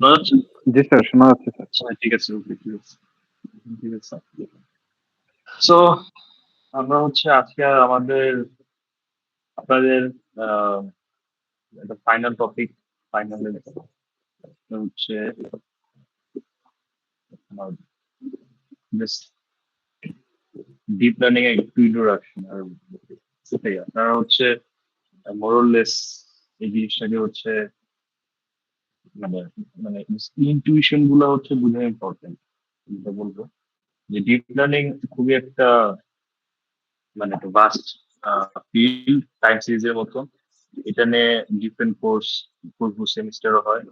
শোনা যাচ্ছে? জি স্যার, শোনা যাচ্ছে স্যার। আচ্ছা, ঠিক আছে, ওকে, ঠিক আছে, ঠিক আছে। সো আমরা হচ্ছে আজকে আমাদের আপনাদের আহ, একটা ফাইনাল টপিক, ফাইনাল হচ্ছে ডিপ লার্নিং এর একটু ইন্ট্রোডাকশন। আর সেটাই আপনারা হচ্ছে মোরলেস এই জিনিসটাকে হচ্ছে মানে মানে ইনটিউশন গুলো হচ্ছে বুঝে ইম্পর্টেন্ট। যেটা বলবো যে ডিপ লার্নিং খুবই একটা মানে একটা ভাস্ট ফিল্ড, টাইম সিরিজের মতো। এটা নিয়ে ডিফারেন্ট কোর্স সেমিস্টারও হয়।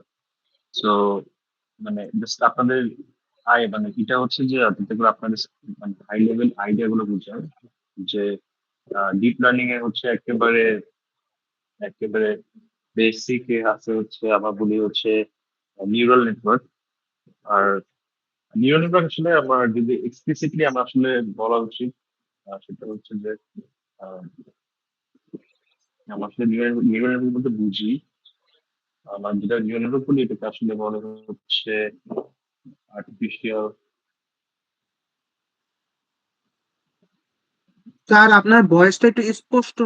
সো মানে জাস্ট আপনাদের মানে এটা হচ্ছে যে যাতে করে আপনাদের মানে হাই লেভেল আইডিয়া গুলো বুঝায় যে ডিপ লার্নিং এ হচ্ছে একেবারে একেবারে বেসিক আছে হচ্ছে আমরা বলি হচ্ছে নিউরাল নেটওয়ার্ক। আর নিউরাল নেটওয়ার্ক আসলে আমরা যদি এক্সপ্লিসিটলি আমরা আসলে বলা উচিত, সেটা হচ্ছে যে আহ, আমরা আসলে নিউরাল নেটওয়ার্ক বলতে বুঝি, আমার যেটা নিউরাল নেটওয়ার্ক বলি এটাকে আসলে বলে হচ্ছে আর্টিফিশিয়াল। স্যার আপনার ভয়েসটা একটু স্পষ্ট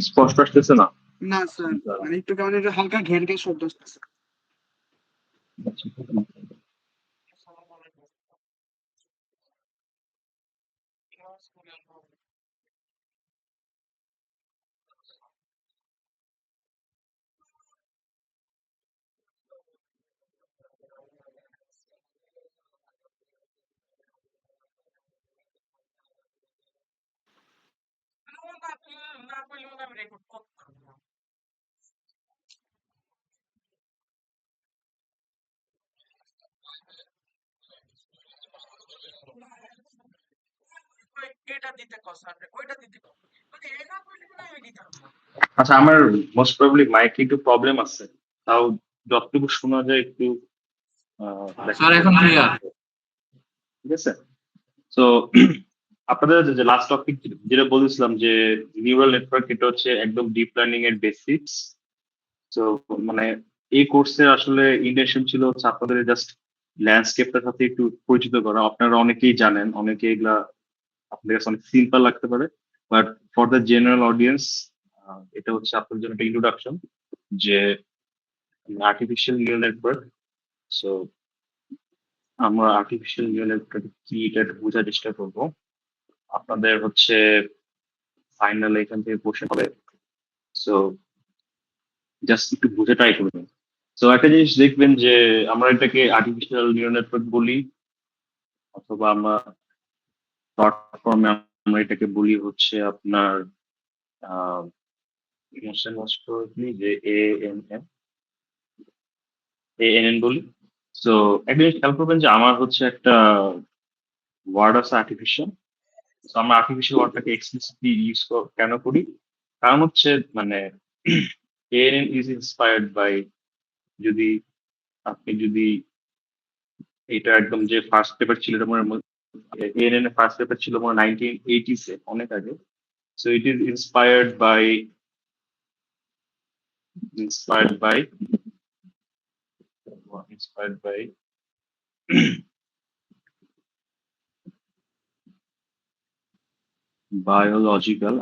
স্পষ্ট আসতেছে না? না স্যার, মানে একটু কেমন একটু হালকা ঘের ঘের শব্দ আসতেছে। আচ্ছা, আমার মোস্ট প্রবাবলি মাইকে একটু প্রবলেম আছে, তাও যতটুকু শোনা যায় একটু দেখা স্যার যাক। এখন ক্লিয়ার। ঠিক আছে। তো আপনাদের যে লাস্ট টপিক যেটা বলেছিলাম যে নিউরাল নেটওয়ার্ক, এটা হচ্ছে একদম ডিপ লার্নিং এর বেসিক্স। তো মানে এই কোর্সের আসলে ইন্টেনশন ছিল হচ্ছে আপনাদের জাস্ট ল্যান্ডস্কেপটার সাথে একটু পরিচিত করা। আপনারা অনেকেই জানেন, অনেকে এগুলা আপনাদের কাছে অনেক সিম্পল লাগতে পারে, but for the general audience এটা হচ্ছে আপনাদের জন্য একটা ইন্ট্রোডাকশন যে আর্টিফিশিয়াল নিউরাল নেটওয়ার্ক। সো আমরা আর্টিফিশিয়াল নিউরাল নেটওয়ার্ক কি এটা একটু বোঝার চেষ্টা করবো। আপনাদের হচ্ছে ফাইনাল এখান থেকে কোশ্চেন হবে। সো জাস্ট একটু বুঝে ট্রাই করবেন। তো একটা জিনিস দেখবেন যে আমরা এটাকে আর্টিফিশিয়াল নিউরাল নেটওয়ার্ক বলি, অথবা আমরা শর্ট ফর্মে আমরা এটাকে বলি হচ্ছে আপনার মোস্ট প্রবাবলি যে এএনএন বলি। তো একটা জিনিস খেয়াল করবেন যে আমার হচ্ছে একটা ওয়ার্ড আছে আর্টিফিশিয়াল। তো আমরা আর্টিফিশিয়াল ওয়ার্ডটাকে এক্সপ্লিসিটলি ইউজ কেন করি? কারণ হচ্ছে মানে এএনএন ইজ ইন্সপায়ার্ড বাই, যদি আপনি যদি এটা একদম যে ফার্স্ট পেপার ছিল এটা মনে এএনএন এর ফার্স্ট পেপার ছিল মনে 1980s এ, অনেক আগে। So it is inspired by inspired by biological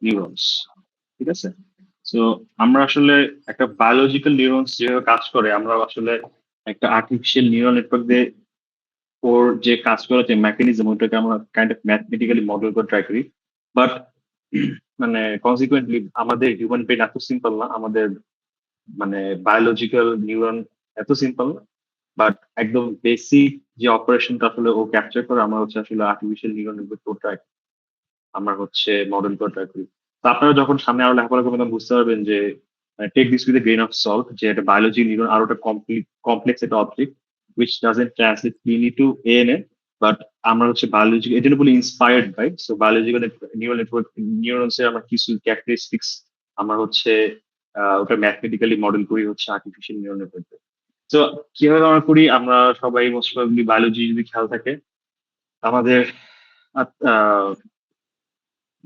neurons. ঠিক আছে। তো আমরা আসলে একটা বায়োলজিক্যাল নিউরনস যেভাবে কাজ করে, আমরা আসলে একটা আর্টিফিশিয়াল নিউরাল নেটওয়ার্ক দিয়ে ওর যে কাজ করার যে মেকানিজম ওইটাকে আমরা কাইন্ড অফ ম্যাথমেটিক্যালি মডেল করে ট্রাই করি। বাট মানে কনসিকুয়েন্টলি আমাদের হিউম্যান ব্রেন এত সিম্পল না, আমাদের মানে বায়োলজিক্যাল নিউরন এত সিম্পল না। বাট একদম বেসিক যে অপারেশনটা আসলে ও ক্যাপচার করে, আমরা হচ্ছে আসলে আর্টিফিশিয়াল নিউরন ট্রাই আমরা হচ্ছে মডেল করে ট্রাই করি। তো আপনারা যখন সামনে আরো লেখাপড়া করবেন তখন বুঝতে পারবেন যে take this with grain of salt, যে একটা বায়োলজি নিউরন আরো একটা কমপ্লেক্স একটা object which doesn't translate cleanly to ANN, but আমরা হচ্ছে বায়োলজি এই জন্য বলি inspired by. So biological neural network neurons এর আমরা কিছু ক্যারেক্টারিস্টিক্স আমরা হচ্ছে ওটা ম্যাথমেটিক্যালি মডেল করি হচ্ছে আর্টিফিশিয়াল নিউরাল নেটওয়ার্ক। তো কিভাবে আমরা করি, আমরা সবাই মোস্ট প্রবাবলি বায়োলজি যদি খেয়াল থাকে আমাদের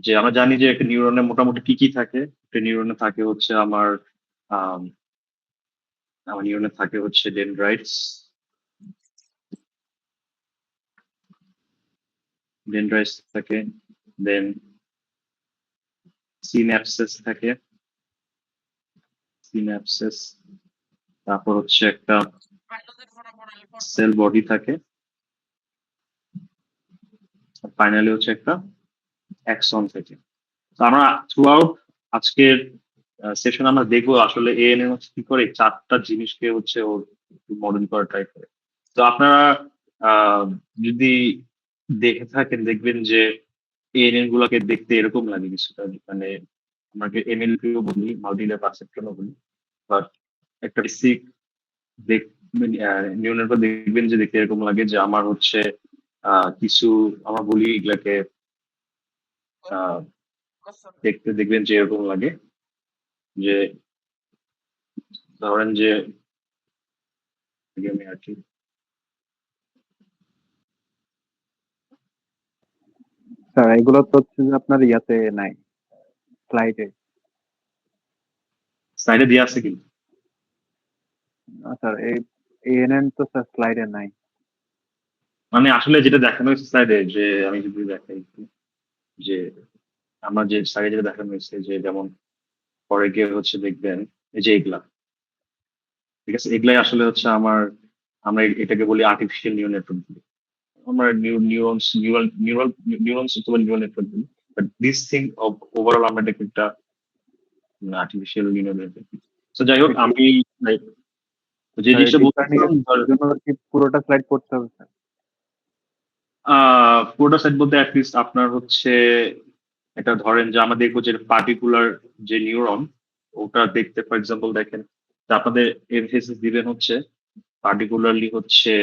যে আমরা জানি যে একটা নিউরনে মোটামুটি কি কি থাকে। একটা নিউরনে থাকে হচ্ছে আম, আমার নিউরনে থাকে হচ্ছে ডেনড্রাইটস থাকে, দেন সিন্যাপসেস থাকে, সিন্যাপসেস, তারপর হচ্ছে একটা সেল বডি থাকে, ফাইনালি হচ্ছে একটা অ্যাক্সন থাকে। তো আমরা থ্রু আউট আজকের সেশন আমরা দেখবো আসলে এএনএম হচ্ছে কি করে এই চারটা জিনিসকে হচ্ছে ওর মডেল করা ট্রাই করে। তো আপনারা আহ, যদি দেখে থাকেন দেখবেন যে এএনএম গুলাকে দেখতে এরকম লাগে কিছুটা, মানে আমাকে এমএলপিও বলি, মাল্টিলেয়ার পারসেপশনও বলি, বাট একটা বেসিক দেখবেন নিউরনের পর দেখবেন যে দেখতে এরকম লাগে যে আমার হচ্ছে কিছু আমরা বলি এগুলাকে আহ, দেখতে দেখবেন যে এরকম লাগে যে ধরেন যে আমি আর কি স্যার এগুলো তো হচ্ছে যে আপনার ইয়াতে নাই, স্লাইডে। সাইডে দিয়ে আছে কিন্তু স্যার এই এএনএন তো স্যার স্লাইডে নাই। মানে আসলে যেটা দেখানো হয়েছে সাইডে, যে আমি যদি দেখাই একটু, যে আমার যে সাইডে যেটা দেখানো হয়েছে যে যেমন পরে গিয়ে হচ্ছে দেখবেন এই যে এগুলা, ঠিক আছে, এগুলাই আসলে হচ্ছে আমরা এটাকে বলি আর্টিফিশিয়াল নিউরাল নেটওয়ার্ক বলি। আমরা নিউরনস অথবা নিউরাল নেটওয়ার্ক বলি, বাট দিস থিং ওভারঅল আমরা এটাকে একটা আর্টিফিশিয়াল নিউরাল নেটওয়ার্ক। তো যাই হোক আমি like, যে স্যার জিনিসটা ডিপ লার্নিং বলতেছিলাম এর জন্য আর কি পুরোটা স্লাইড করতে হবে স্যার? পুরোটা সেট বলতে অ্যাটলিস্ট আপনার হচ্ছে এটা ধরেন যে আমরা দেখবো যে পার্টিকুলার যে নিউরন ওটা দেখতে, ফর এক্সাম্পল দেখেন যে আপনাদের এমফেসিস দিবেন হচ্ছে পার্টিকুলারলি হচ্ছে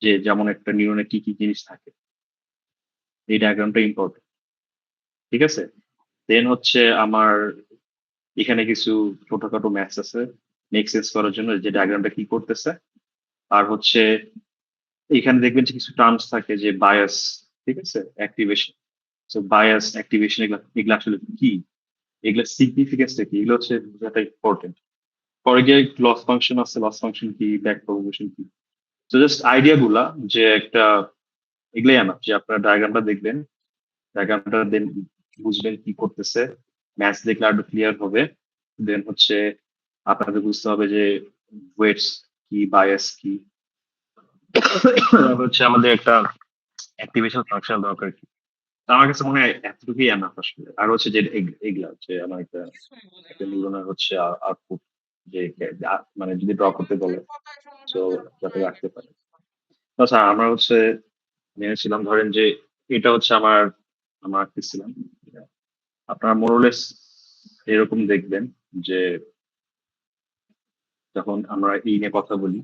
যে যেমন একটা নিউরনে কি কি জিনিস থাকে, এই ডায়াগ্রামটা ইম্পর্টেন্ট, ঠিক আছে। দেন হচ্ছে আমার এখানে কিছু ছোটখাটো ম্যাথস আছে মেক সেন্স করার জন্য যে ডায়াগ্রামটা কি করতেছে। আর হচ্ছে এখানে দেখবেন যে কিছু টার্মস থাকে যে বায়াস, ঠিক আছে, অ্যাক্টিভেশন। তো বায়াস অ্যাক্টিভেশন এগুলো আসলে কি, এগুলোর সিগনিফিকেন্সটা কি, এগুলো হচ্ছে বোঝাটা ইম্পর্টেন্ট। পরে গিয়ে লস ফাংশন আছে, লস ফাংশন কি, ব্যাক প্রপোগেশন কি। তো জাস্ট আইডিয়া গুলা যে একটা এগুলাই আনা যে আপনার ডায়াগ্রামটা দেখবেন, ডায়াগ্রামটা দেন বুঝবেন কি করতেছে, ম্যাথ দেখলে আরো ক্লিয়ার হবে। দেন হচ্ছে আপনাদের বুঝতে হবে যে ওয়েটস কি, বায়াস কি, হচ্ছে আমাদের একটা অ্যাক্টিভেশন ফাংশন দরকার কি। তো আমার কাছে মনে হয় এতটুকুই এনাফ আসলে। আর হচ্ছে যে এগুলা হচ্ছে আমার একটা একটা নিউরনের হচ্ছে আউটপুট, যে মানে যদি ড্র করতে বলে তো যাতে রাখতে পারে। আচ্ছা আমরা হচ্ছে নিয়েছিলাম ধরেন যে এটা হচ্ছে আমরা আঁকতেছিলাম, আপনারা মোরলেস এরকম দেখবেন যে যখন আমরা এই নিয়ে কথা বলি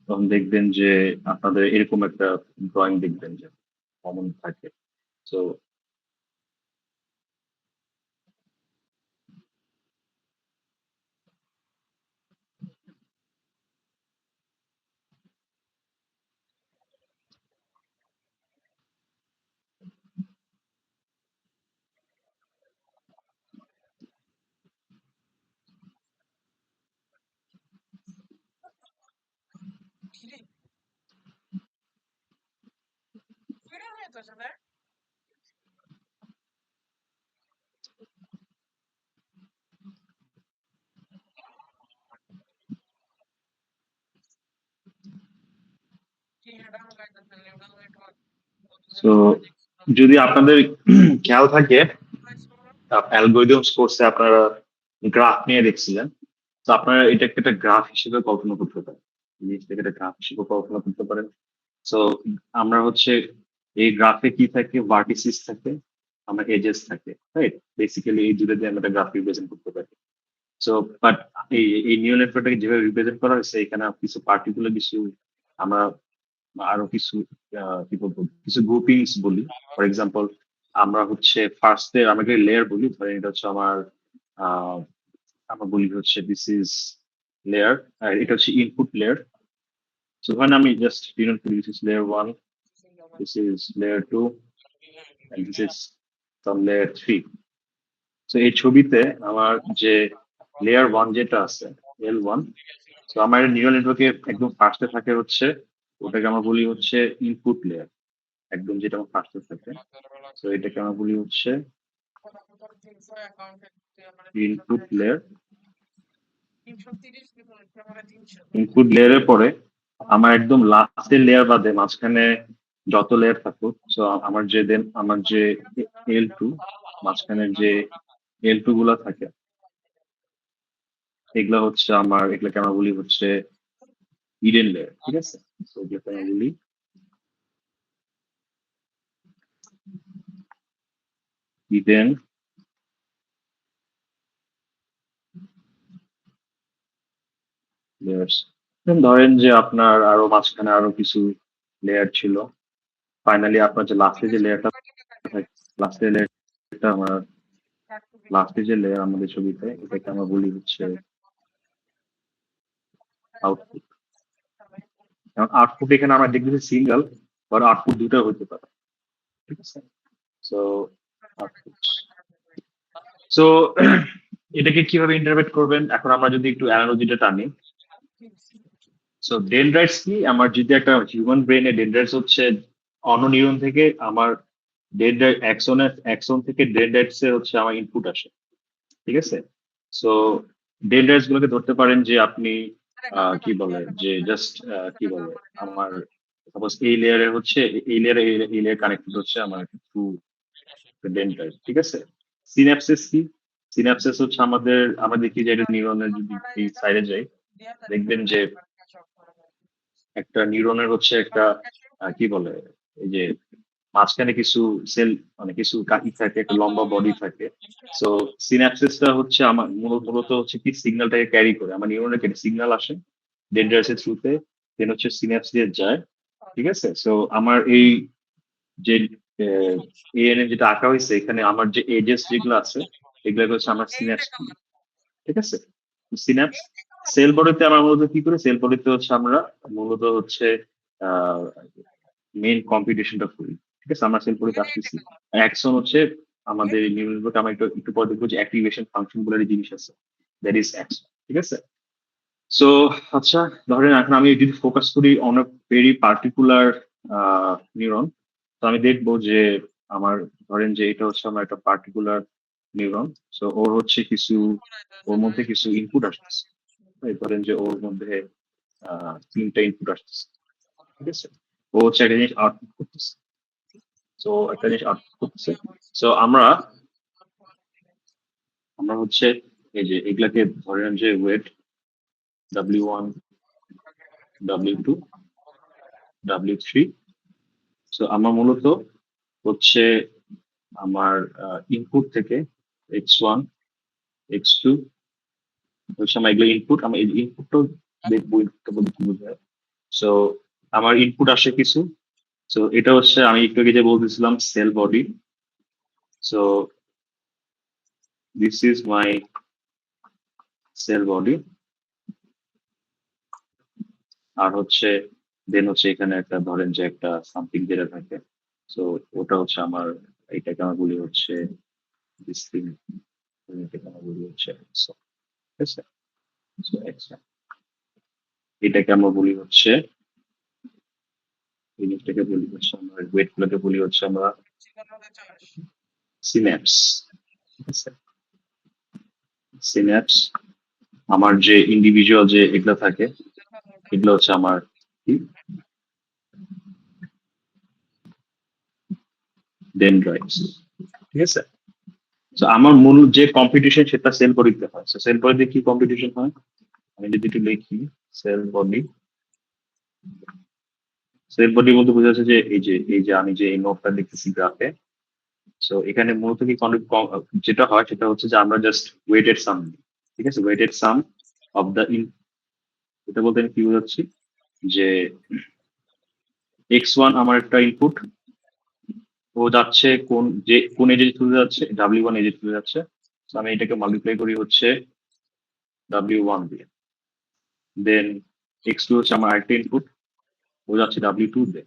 তখন দেখবেন যে আপনাদের এরকম একটা ড্রয়িং দেখবেন যে কমন থাকে। তো তো যদি আপনাদের খেয়াল থাকে অ্যালগোরিদমস কোর্সে আপনারা গ্রাফ নিয়ে দেখছিলেন, তো আপনারা এটাকে একটা গ্রাফ হিসেবে কল্পনা করতে পারেন, জিনিসটাকে একটা গ্রাফ হিসেবে কল্পনা করতে পারেন। তো আমরা হচ্ছে এই গ্রাফে কি থাকে, ভার্টিসিস থাকে, আমরা এজেস থাকে, রাইট। বেসিক্যালি এই দুটো দিয়ে আমরা একটা গ্রাফ রিপ্রেজেন্ট করতে পারি। সো বাট এই নিউরাল নেটওয়ার্কটাকে যেভাবে রিপ্রেজেন্ট করা হয়েছে এখানে কিছু পার্টিকুলার কিছু আমরা আরো কিছু কি বলবো কিছু গ্রুপিংস বলি। ফর এক্সাম্পল আমরা হচ্ছে ফার্স্টে আমাকে লেয়ার বলি, ধরেন এটা হচ্ছে আহ আমরা বলি হচ্ছে দিস ইজ লেয়ার, আর এটা হচ্ছে input layer. So when I'm just this is layer 1, this is layer 2, and this is some layer 3. So এই ছবিতে আমার যে লেয়ার 1 যেটা আছে L1, তো আমার নিউরাল নেটওয়ার্কে একদম ফার্স্টে থাকে হচ্ছে ওটাকে আমরা বলি হচ্ছে ইনপুট লেয়ার, একদম যেটা আমার ফার্স্টে থাকে। তো এটাকে আমরা বলি হচ্ছে ইনপুট লেয়ার। ইনপুট লেয়ারের পরে আমার একদম লাস্টের লেয়ার বাদে মাঝখানে যত লেয়ার থাকুক, তো আমার যে L2 মাঝখানের যে L2 গুলা থাকে এগুলা হচ্ছে এগুলাকে আমরা বলি হচ্ছে হিডেন লেয়ার, ঠিক আছে? তো এগুলোকে আমরা বলি হিডেন লেয়ার্স। ধরেন যে আপনার আরো মাঝখানে আরো কিছু লেয়ার ছিল, ফাইনালি আপনার যে লাস্টে যে লেয়ার আমাদের ছবিতে, এটাকে আমরা বলি হচ্ছে আউটপুট। কারণ আউটপুট এখানে আমরা দেখতেছি সিঙ্গেল, বা আউটপুট দুটো হতে পারে, ঠিক আছে? সো আউটপুট, সো এটাকে কিভাবে ইন্টারপ্রেট করবেন? এখন আমরা যদি একটু অ্যানালজিটা টানি, সো ডেনড্রাইটস কি? আমার যদি একটা হিউম্যান ব্রেনে ডেনড্রাইটস হচ্ছে অন্য নিউরন থেকে আমার ডেনড্রাইট অ্যাক্সন থেকে ডেনড্রাইটস এ হচ্ছে আমার ইনপুট আসে, ঠিক আছে? সো ডেনড্রাইটস গুলোকে ধরতে পারেন যে আপনি কি বলে যে জাস্ট কি বলে আমার সাপোজ এই লেয়ারে হচ্ছে এই লেয়ার কানেক্টেড হচ্ছে আমার টু ডেনড্রাইট, ঠিক আছে? সিনাপসিস কি? সিনাপসিস হচ্ছে আমরা দেখি যে নিউরনের যদি এই সাইডে যাই, দেখবেন যে একটা নিউরনের হচ্ছে একটা কি বলে এই যে মাঝখানে কিছু সেল মানে কিছু কাঠি থাকে, একটা লম্বা বডি থাকে। সো সিনাপসিসটা হচ্ছে আমার মূলত হচ্ছে কি সিগন্যালটাকে ক্যারি করে, আমার নিউরনের সিগন্যাল আসে ডেনড্রাইটসের থ্রুতে, দেন হচ্ছে সিনাপস দিয়ে যায়, ঠিক আছে? সো আমার এই যে এএনএ যেটা আঁকা হয়েছে এখানে আমার যে এজেস যেগুলো আছে এগুলো হচ্ছে আমার সিনাপস, ঠিক আছে? সিনাপস সেল বডিতে আমরা মূলত কি করি? সেল বডিতে হচ্ছে আমরা মূলত হচ্ছে মেইন কম্পিটিশনটা করি, ঠিক আছে? আমরা সেল বডিতে আসতেছি। অ্যাকশন হচ্ছে আমাদের নিউরনগুলোকে আমরা একটু পরে দেখবো যে অ্যাক্টিভেশন ফাংশন বলে জিনিস আছে, দ্যাট ইজ অ্যাকশন, ঠিক আছে? সো আচ্ছা, ধরেন এখন আমি যদি ফোকাস করি on a very particular neuron, তো আমি দেখবো যে আমার ধরেন যে এটা হচ্ছে আমার একটা পার্টিকুলার নিউরন। সো ওর মধ্যে কিছু ইনপুট আসতেছে, ধরেন যে ওর মধ্যে 3টা ইনপুট আসতেছে, ঠিক আছে? ও হচ্ছে একটা জিনিস আউটপুট করতেছে। সো একটা জিনিস আউটপুট করতেছে। সো আমরা হচ্ছে এই যে এগুলাকে ধরেন যে wait W1, W2, W3। So আমার মূলত হচ্ছে আমার ইনপুট থেকে X1, X2 হচ্ছে আমার এগুলো ইনপুট, আমি এই ইনপুটটাও দেখবো, ইনপুটটা বলতে কি বোঝায়। সো আমার ইনপুট আসে কিছু। সো এটা হচ্ছে আমি একটু আগে যে বলতেছিলাম cell body. So this is my cell body. আর হচ্ছে দেন হচ্ছে এখানে একটা ধরেন যে একটা সামথিং যেটা থাকে, সো ওটা হচ্ছে আমার, এটাকে আমরা বলি হচ্ছে দিস থিং, এটাকে আমরা বলি হচ্ছে so, ঠিক আছে? So, এটাকে আমরা বলি হচ্ছে জিনিসটাকে বলি হচ্ছে আমরা ওয়েট গুলোকে বলি হচ্ছে আমরা সিন্যাপস, ঠিক আছে? সিন্যাপস আমার যে ইন্ডিভিজুয়াল যে এগুলো থাকে এগুলো হচ্ছে আমার কি ডেনড্রাইটস, ঠিক আছে? তো আমার মূল যে কম্পিটিশন সেটা সেল বডিতে হয়। সেল বডিতে কি কম্পিটিশন হয় আমি যদি একটু লিখি, সেল বডি বলতে বোঝা যাচ্ছে যে এই যে আমি যে এই নোটটা দেখতেছি গ্রাফে, সো এখানে মূলত কি যেটা হয় সেটা হচ্ছে যে আমরা জাস্ট ওয়েটেড সাম, ঠিক আছে? ওয়েটেড সাম অফ দ্য এটা বলতে আমি কি বোঝাচ্ছি যে X1 আমার একটা ইনপুট, ও যাচ্ছে কোন এজে চলে যাচ্ছে, W1 এজে চলে যাচ্ছে। তো আমি এটাকে মাল্টিপ্লাই করি হচ্ছে W1 দিয়ে, দেন X2 হচ্ছে আমার আরেকটা ইনপুট, ও যাচ্ছে W2 তে।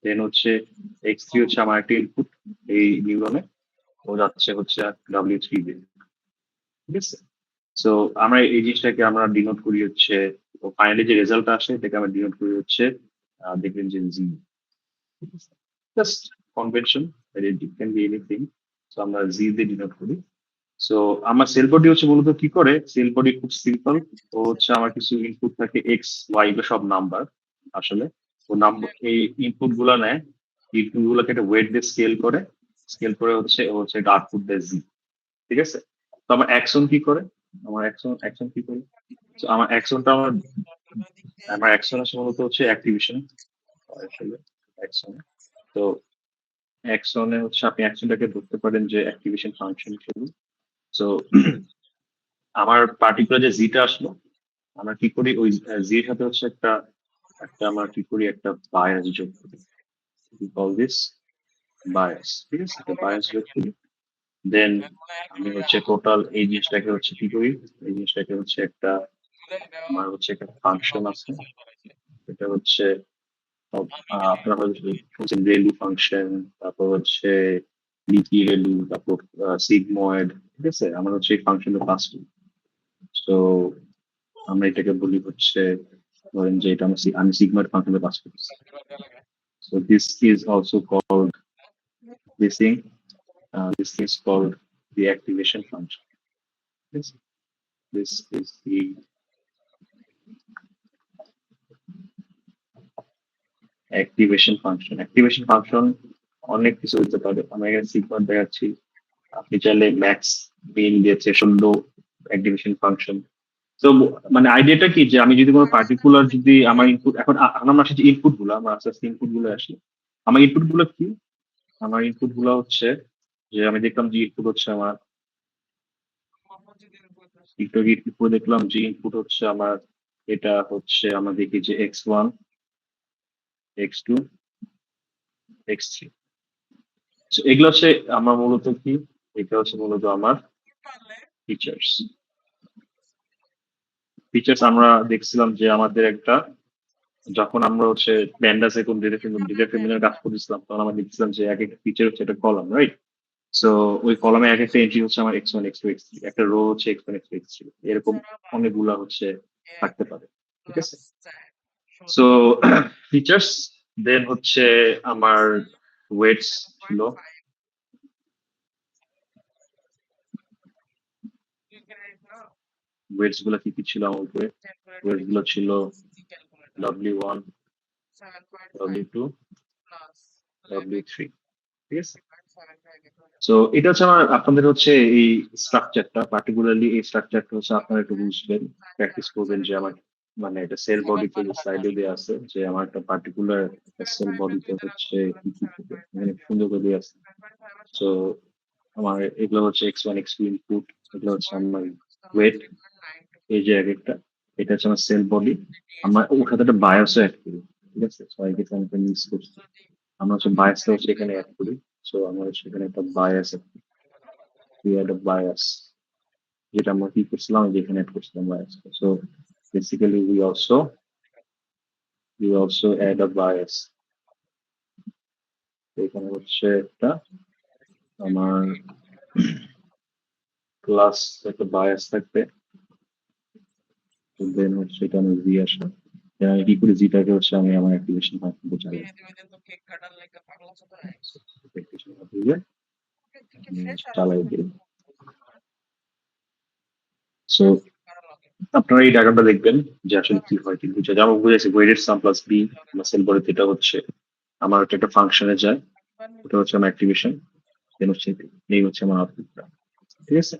দেন হচ্ছে X3 হচ্ছে আমার একটা ইনপুট এই নিউরনে, ও যাচ্ছে হচ্ছে W3 তে। ঠিক আছে, সো আমরা এই জিনিসটাকে আমরা ডিনোট করি হচ্ছে, ফাইনালি যে রেজাল্ট আসে এটাকে আমরা ডিনোট করি হচ্ছে দেখবেন যে G, just convention, it can be anything. So আমরা জি দিয়ে ডিনোট করি। সো আমার সেল বডি হচ্ছে মূলত কি করে, সেল বডি খুব সিম্পল। ও হচ্ছে আমার কিছু ইনপুট থাকে এক্স ওয়াই বা সব নাম্বার আসলে। ও নাম্বার এই ইনপুট গুলা নেয়, ইনপুট গুলোকে একটা ওয়েট দিয়ে স্কেল করে হচ্ছে ও হচ্ছে এটা আউটপুট দেয় জি। ঠিক আছে, তো আমার অ্যাকশন কি করে, আমার অ্যাকশন কি করে, তো আমার অ্যাকশনটা আমার অ্যাকশন আছে মূলত হচ্ছে অ্যাক্টিভেশন আসলে অ্যাকশন। তো অ্যাকশনে হচ্ছে আপনি অ্যাকশনটাকে ধরতে পারেন যে অ্যাক্টিভেশন ফাংশন হিসেবে। সো আমার পার্টিকুলার যে জিটা আসলো, আমরা কি করি ওই জি এর সাথে হচ্ছে একটা একটা আমরা কি করি একটা বায়াস যোগ করি, কল দিস বায়াস। ঠিক আছে, একটা বায়াস যোগ করি। দেন আমি হচ্ছে টোটাল এই জিনিসটাকে হচ্ছে কি করি, এই জিনিসটাকে হচ্ছে একটা আমার হচ্ছে একটা ফাংশন আছে, এটা হচ্ছে আপনার হচ্ছে রেলু ফাংশন, তারপর হচ্ছে লিকি রেলু, তারপর সিগময়েড। ঠিক আছে, আমরা হচ্ছে এই ফাংশনটা পাস করি। তো আমরা এটাকে বলি হচ্ছে, ধরেন যে এটা আমি সিগময়েড ফাংশনে পাস করছি। So this is also called this thing. This is called the activation function. Yes, this is the activation function. Activation function অনেক কিছু হতে পারে। আমি এখানে সিগমা দেখাচ্ছি, আপনি চাইলে ম্যাক্স মিন দিয়েছে ষোলো অ্যাক্টিভেশন ফাংশন। তো মানে আইডিয়াটা কি যে আমি যদি কোনো পার্টিকুলার যদি আমার ইনপুট এখন আমরা আসলে ইনপুট গুলো আমার আস্তে আস্তে ইনপুট গুলো আসি। আমার ইনপুট গুলো কি, আমার ইনপুট গুলো হচ্ছে যে আমি দেখলাম যে ইনপুট হচ্ছে আমার একটু আগে একটু পরে দেখলাম যে ইনপুট হচ্ছে আমার, এটা হচ্ছে আমরা দেখি যে x1 x2 x3। এগুলো হচ্ছে আমার মূলত কি, এটা হচ্ছে মূলত আমার ফিচার্স। ফিচার্স আমরা দেখছিলাম যে আমাদের একটা, যখন আমরা হচ্ছে প্যান্ডাসে কোন ডেটা ফ্রেমের কাজ করতেছিলাম তখন আমরা দেখছিলাম যে এক একটা ফিচার হচ্ছে একটা কলাম, রাইট? সো ওই কলামে এক একটা এন্ট্রি হচ্ছে আমার x1 x2 x3, একটা রো হচ্ছে x1 x2 x3, এরকম অনেকগুলা হচ্ছে থাকতে পারে। ঠিক আছে, সো ফিচার্স দেন হচ্ছে আমার ওয়েটস ছিল, ওয়েটস গুলো কি কি ছিল আমার উপরে, ওয়েটস গুলো ছিল w1 w2 w3। ঠিক আছে, সো এটা হচ্ছে আমার আপনাদের হচ্ছে এই স্ট্রাকচারটা, পার্টিকুলারলি এই স্ট্রাকচারটা হচ্ছে আপনারা একটু বুঝবেন, প্র্যাকটিস করবেন যে আমার মানে এটা সেল বডিতে যে স্লাইডে দেওয়া আছে যে আমার একটা পার্টিকুলার সেল বডিতে হচ্ছে কি কি থাকে, মানে সুন্দর করে দেওয়া আছে। সো আমার এগুলো হচ্ছে x1 x2 ইনপুট, এগুলো হচ্ছে আমার ওয়েট, এই যে এক একটা, এটা হচ্ছে আমার সেল বডি। আমরা ওর সাথে একটা বায়োসও অ্যাড করি। ঠিক আছে, সবাই কিছু আমি ইউজ করছি, আমরা হচ্ছে বায়াসটা হচ্ছে এখানে অ্যাড করি। সো আমরা হচ্ছে এখানে একটা বায়াস, বায়াস যেটা আমরা কি করছিলাম যেখানে অ্যাড করছিলাম bias. So basically we also add a bias। এখানে হচ্ছে একটা আমার ক্লাস একটা বায়াস থাকবে, দেন হচ্ছে এটা আমি জি আসবে, আমি কি করে জিটাকে হচ্ছে আমি আমার অ্যাক্টিভেশন ফাংশনকে চালাই চালাই দিই। সো আপনারা এই ডায়াগ্রামটা দেখবেন যে আসলে কি হয়, কি বুঝা যেমন বুঝেছি weighted sum plus B cell বডিতে, এটা হচ্ছে আমার একটা ফাংশনে যায়, ওটা হচ্ছে আমার অ্যাক্টিভেশন, দেন হচ্ছে এই হচ্ছে আমার আউটপুটটা। ঠিক আছে,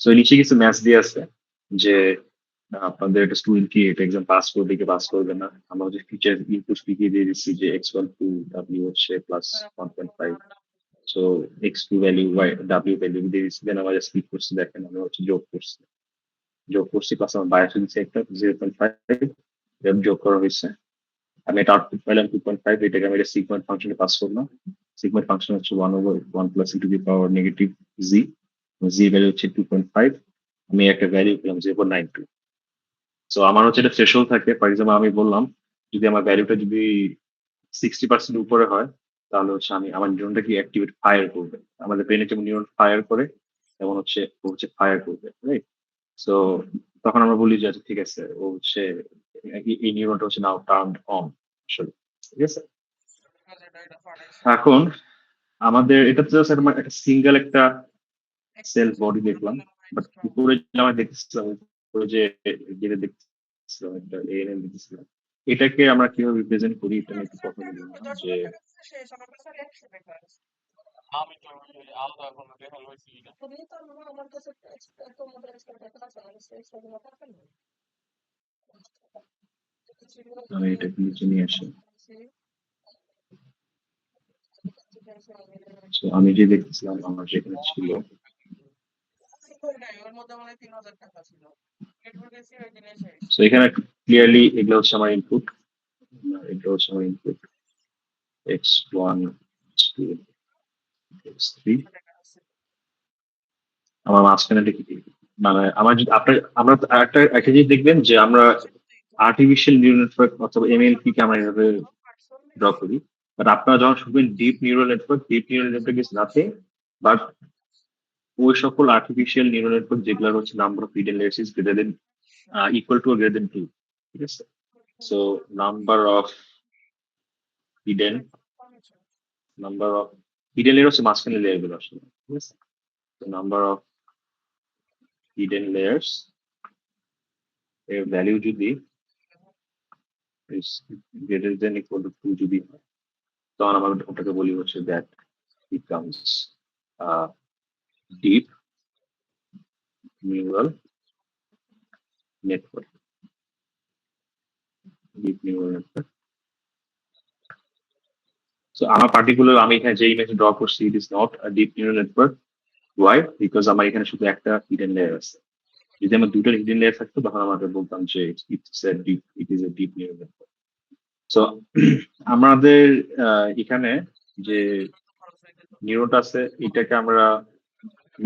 সো নিচে কিছু ম্যাচ দিয়ে আছে যে আপনাদের একটা স্টুডেন্ট কি এটা এক্সাম পাস করবে কি পাস করবে না। আমরা হচ্ছে ফিচার ইনপুট দিয়ে দিচ্ছি যে x1 টু w হচ্ছে plus 1.5, so x2 value w value দিয়ে দিচ্ছি, দেন আমরা স্প্লিট করছি, দেখেন আমরা হচ্ছে যোগ করছি প্লাস আমার বায়াস দিচ্ছে একটা 0.5 যোগ করা হয়েছে, আমি এটা আউটপুট পাইলাম 2.5, এটাকে আমি এটা সিগময়েড ফাংশনে পাস করলাম। সিগময়েড ফাংশন হচ্ছে 1/1 plus e to the power negative G, G value হচ্ছে 2.5, আমি একটা ভ্যালু পেলাম 0.92। সো আমার হচ্ছে এটা থ্রেশহোল্ড থাকে। ফর এক্সাম্পল আমি বললাম যদি আমার ভ্যালুটা যদি 60% উপরে হয়, তাহলে হচ্ছে আমি আমার নিউরনটা কি অ্যাক্টিভেট ফায়ার করবে। আমাদের ব্রেনে যেমন নিউরন ফায়ার করে, তেমন হচ্ছে ও হচ্ছে ফায়ার করবে, রাইট? সো তখন আমরা বলি যে আচ্ছা ঠিক আছে, ও হচ্ছে এই নিউরনটা হচ্ছে নাও টার্ন অন আসলে, ঠিক আছে? এখন আমাদের এটা তো just একটা সিঙ্গেল একটা সেল বডি দেখলাম, বাট উপরে যে আমরা দেখতেছিলাম, উপরে যে যেটা দেখতেছিলাম একটা এএনএম দেখতেছিলাম, এটাকে আমরা কিভাবে রিপ্রেজেন্ট করি এটা নিয়ে একটু কথা বলি না যে আমি এটাকে নিচে নিয়ে আসি। So, আমি যে দেখতেছিলাম আমার যেখানে ছিল, তো এখানে ক্লিয়ারলি এগুলো হচ্ছে আমার ইনপুট, এগুলো হচ্ছে আমার ইনপুট x1 x2 x3, আমার মাঝখানে লিখে দিই। মানে আমার যদি আপনার আমরা একটা জিনিস দেখবেন যে আমরা আর্টিফিশিয়াল নিউরাল নেটওয়ার্ক অথবা এমএলপি কে আমরা এভাবে ড্র করি, বাট আপনারা যখন শুনবেন deep neural network, deep neural network is nothing but ওই সকল আর্টিফিশিয়াল নিউরাল নেটওয়ার্ক যেগুলোর হচ্ছে number of hidden layers is greater than equal to greater than 2, ঠিক আছে? So number of hidden number of hidden layer হচ্ছে মাঝখানে layer গুলো আসলে, ঠিক আছে? নাম্বার অফ হিডেন লেয়ার্স এর ভ্যালু যদি is greater than equal to 2 যদি হয়, তখন আমরা ওটাকে বলি হচ্ছে that becomes deep neural network. Deep neural network. So আমার পার্টিকুলার আমি এখানে যে ইমেজ ড্র করছি, it is not a deep neural network. Why? Because আমার এখানে শুধু একটা হিডেন লেয়ার আছে। যদি আমার দুটো হিডেন লেয়ার থাকতো তখন আমাদের বলতাম যে it is a deep neural network. So আমাদের এখানে যে নিউরনটা আছে এটাকে আমরা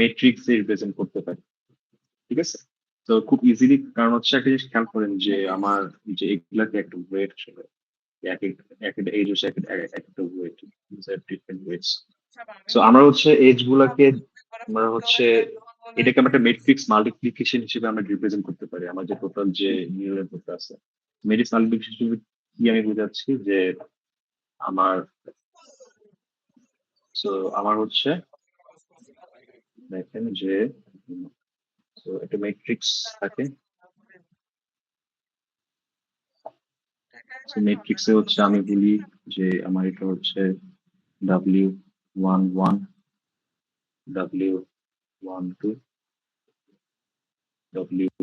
মেট্রিক্স এ রিপ্রেজেন্ট করতে পারি, ঠিক আছে? তো খুব ইজিলি, কারণ হচ্ছে একটা জিনিস খেয়াল করেন যে আমার যে এগুলাকে একটা ওয়েট আসলে এক এক এক একটা এজ হচ্ছে একটা ওয়েট, ডিফারেন্ট ওয়েটস। সো আমরা হচ্ছে এজ গুলাকে আমরা হচ্ছে এটাকে আমরা একটা মেট্রিক্স মাল্টিপ্লিকেশন হিসেবে আমরা রিপ্রেজেন্ট করতে পারি। আমার যে টোটাল যে নিউরাল নেটওয়ার্ক আছে, মেট্রিক্স মাল্টিপ্লিকেশন হিসেবে কি আমি বুঝাচ্ছি যে আমার সো আমার হচ্ছে দেখেন যে একটা ম্যাট্রিক্স থাকে, ম্যাট্রিক্সে হচ্ছে আমি বলি যে আমার এটা হচ্ছে W11 W12 W13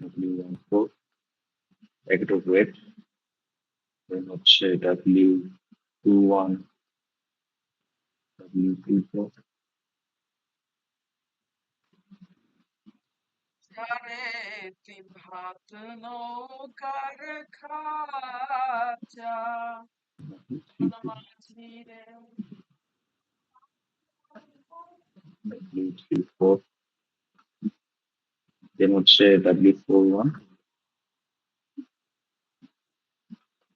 W14 একটা ওয়েট, দেন হচ্ছে W21 W24 W34, দেন হচ্ছে W41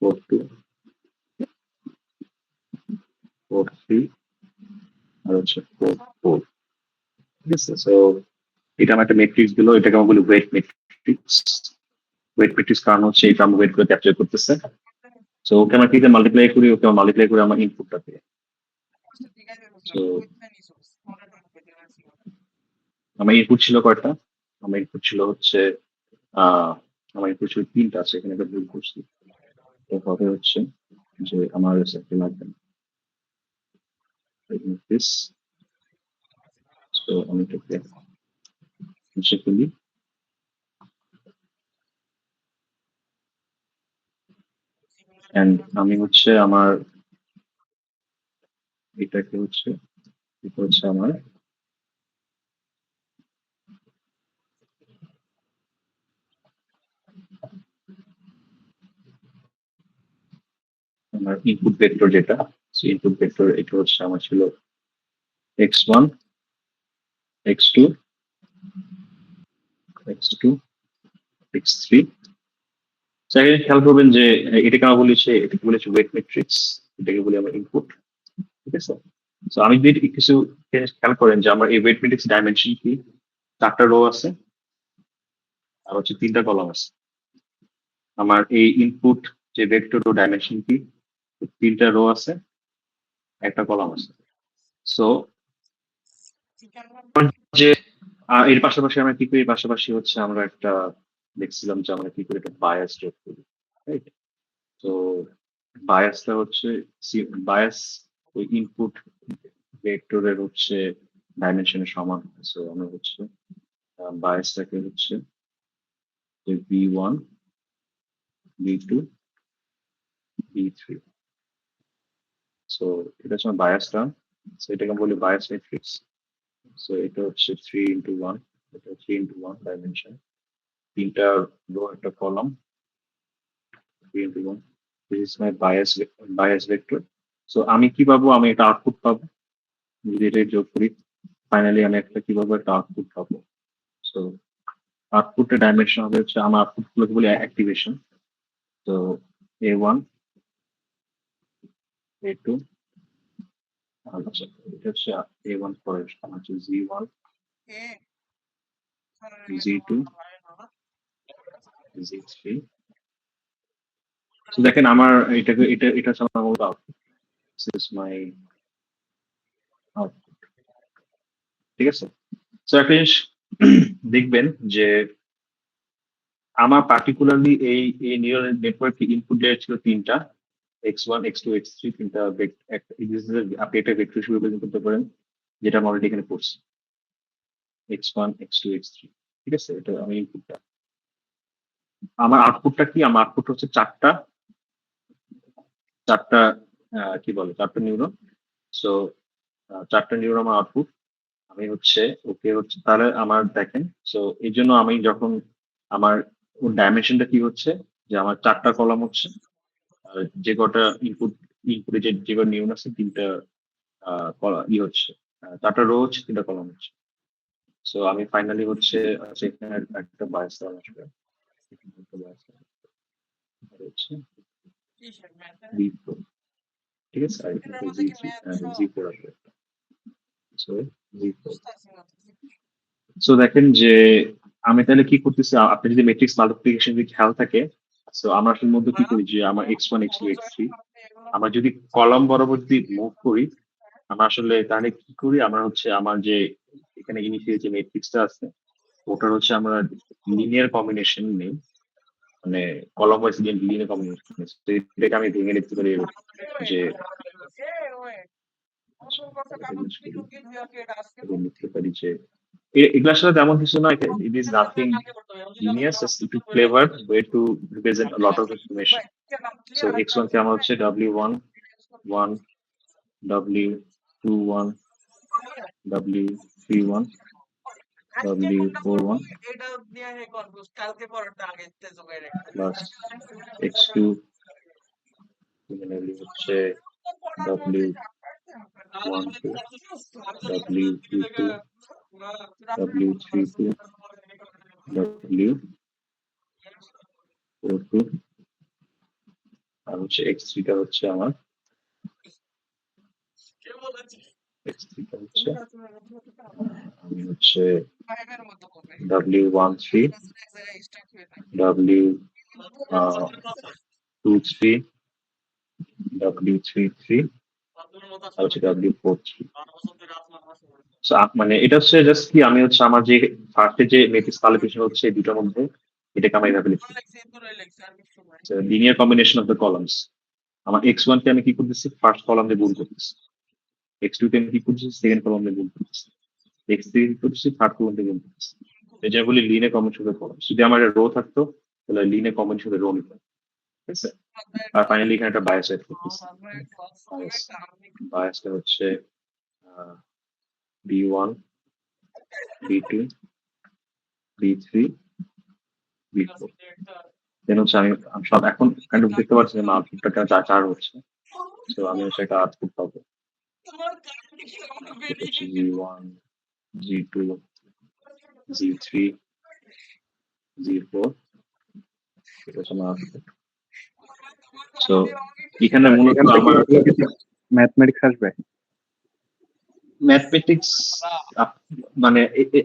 42 43 আর হচ্ছে 44, ঠিক আছে? সো এটা আমার একটা ম্যাট্রিক্স দিলো, এটাকে আমরা বলি ওয়েট ম্যাট্রিক্স। ওয়েট ম্যাট্রিক্স কারণ হচ্ছে এটা আমরা ওয়েট গুলো ক্যাপচার করতেছে। সো ওকে আমরা কি দিয়ে মাল্টিপ্লাই করি, ওকে আমরা মাল্টিপ্লাই করি আমার ইনপুটটা দিয়ে। সো আমার ইনপুট ছিল কয়টা? আমার ইনপুট ছিল হচ্ছে আহ আমার ইনপুট ছিল 3টা আছে, এখানে একটা ভুল করছি। তো হবে হচ্ছে যে আমার একটা লাগবে দিস। সো আমি এটাকে মুছে ফেলি। এন্ড আমি হচ্ছে আমার এটাকে হচ্ছে এটা হচ্ছে আমার আমার ইনপুট ভেক্টর যেটা, ইনপুট ভেক্টর এটা হচ্ছে আমার ছিল x1 x2 x2 x3 second খেয়াল করবেন যে এটাকে আমরা বলেছে ওয়েট ম্যাট্রিক্স, এটাকে বলি আমরা ইনপুট। ঠিক আছে, তো আমি যদি কিছু খেয়াল করেন যে আমার এই ওয়েট ম্যাট্রিক্স ডাইমেনশন কি, 4টা রো আছে আর হচ্ছে 3টা কলাম আছে। আমার এই ইনপুট যে ভেক্টর রো ডাইমেনশন কি, 3টা রো আছে, 1টা কলাম আছে। সো যে এর পাশাপাশি আমরা কি করি, এর পাশাপাশি হচ্ছে আমরা একটা দেখছিলাম যে আমরা কি করে একটা বায়াস যোগ করি, রাইট? তো বায়াসটা হচ্ছে বায়াস ওই ইনপুট ভেক্টরের হচ্ছে ডাইমেনশনের সমান। সো আমরা হচ্ছে বায়াসটাকে হচ্ছে v1 v2 v3। সো এটা হচ্ছে বায়াস টার্ম, সো এটাকে বলি বায়াস ম্যাট্রিক্স। সো এটা হচ্ছে 3x1, এটা 3x1 ডাইমেনশন, 3টা রো একটা column, 3x1। This is my bias vector. So আমি কি পাবো, আমি একটা আউটপুট পাবো যদি এটা যোগ করি, ফাইনালি আমি একটা কি পাবো, একটা আউটপুট পাবো। সো আউটপুটের ডাইমেনশন হবে হচ্ছে, আমার আউটপুট গুলোকে বলি অ্যাক্টিভেশন। তো a1 a2 আচ্ছা এটা হচ্ছে a1 পরে হচ্ছে z1 z2 z3। তো দেখেন আমার এটা হচ্ছে আমার মূল output, this is my output. ঠিক আছে, তো একটা জিনিস দেখবেন যে আমার পার্টিকুলারলি এই নিউরাল নেটওয়ার্ক ইনপুট দেওয়া ছিল 3টা, x1 x2 x3, 3টা আপনি একটা ভেক্টর হিসেবে প্রেজেন্ট করতে পারেন, যেটা আমি অলরেডি এখানে করছি, x1 x2 x3। ঠিক আছে, এটা আমি ইনপুটটা। আমার আউটপুটটা কি, আমার আউটপুট হচ্ছে চারটা চারটা কি বলে 4টা নিউরন। সো 4টা নিউরন আমার আউটপুট। আমি হচ্ছে ওকে হচ্ছে তাহলে আমার দেখেন, সো এই জন্য আমি যখন আমার ডাইমেনশনটা কি হচ্ছে, যে আমার 4টা কলাম হচ্ছে, আর যে কটা ইনপুটে যে কটা নিউরন আছে 3টা হচ্ছে, 4টা রো হচ্ছে, 3টা কলাম হচ্ছে। সো আমি ফাইনালি হচ্ছে এখানে একটা বায়াস আসবে, এখানে একটা bias হচ্ছে V4। ঠিক আছে, আর এখানে একটা Z4 আসবে। So Z4। সো দেখেন যে আমি তাহলে কি করতেছি, আপনি যদি ম্যাট্রিক্স মাল্টিপ্লিকেশন যদি খেয়াল থাকে, সো আমরা আসলে মধ্যে কি করি যে আমার x1 x2 x3 আমরা যদি কলাম বরাবর যদি মুভ করি, আমরা আসলে তাহলে কি করি, আমরা হচ্ছে আমার যে এখানে ইনিশিয়াল যে ম্যাট্রিক্সটা আছে ওটার হচ্ছে আমরা লিনিয়ার কম্বিনেশন নেই, মানে কলাম ওয়াইজ লিনিয়ার কম্বিনেশন। এটাকে আমি ভেঙে লিখতে পারি এরকম যে লিখতে পারি যে এগুলোর সাথে তেমন কিছু নয়, it is nothing linear, just একটু clever way to represent a lot of information. So x1 কে আমার হচ্ছে w1 1 w21 w31 w41 plus x2 হচ্ছে w12 w22 w32 w42 আর হচ্ছে x3 টা হচ্ছে আমার x3 টা হচ্ছে আমি হচ্ছে w13 w23 w33 আর হচ্ছে w43। মানে এটা হচ্ছে জাস্ট কি, আমি হচ্ছে আমার যে ফার্স্টে যে ম্যাট্রিক্স কালিব্রেশন হচ্ছে এই দুটোর মধ্যে, এটাকে আমি এভাবে লিখি linear combination of the columns. আমার x1 কে আমি কি করতেছি, ফার্স্ট কলাম দিয়ে গুণ করতেছি, x2 কে আমি কি করতেছি, সেকেন্ড কলাম দিয়ে গুণ করতেছি, x3 কি করতেছি, থার্ড কলাম দিয়ে গুণ করতেছি। এটা বলি linear combination of the columns. যদি আমার রো থাকতো তাহলে লিনিয়ার কম্বিনেশন অফ রো নিতাম। ঠিক আছে, আর ফাইনালি এখানে একটা বায়াস এড করতেছি। বায়াসটা হচ্ছে b1 b2 b3 b4। দেন হচ্ছে আমি সব এখন কাইন্ড অফ দেখতে পাচ্ছি যে আউটপুটটা যা চার হচ্ছে, তো আমি হচ্ছে একটা আউটপুট পাবো g1 g2 z3 Z4 এটা হচ্ছে আমার আউটপুট। সো এখানে মূলত এখান থেকে আমার ম্যাথমেটিক্স আসবে। ম্যাথমেটিক্স মানে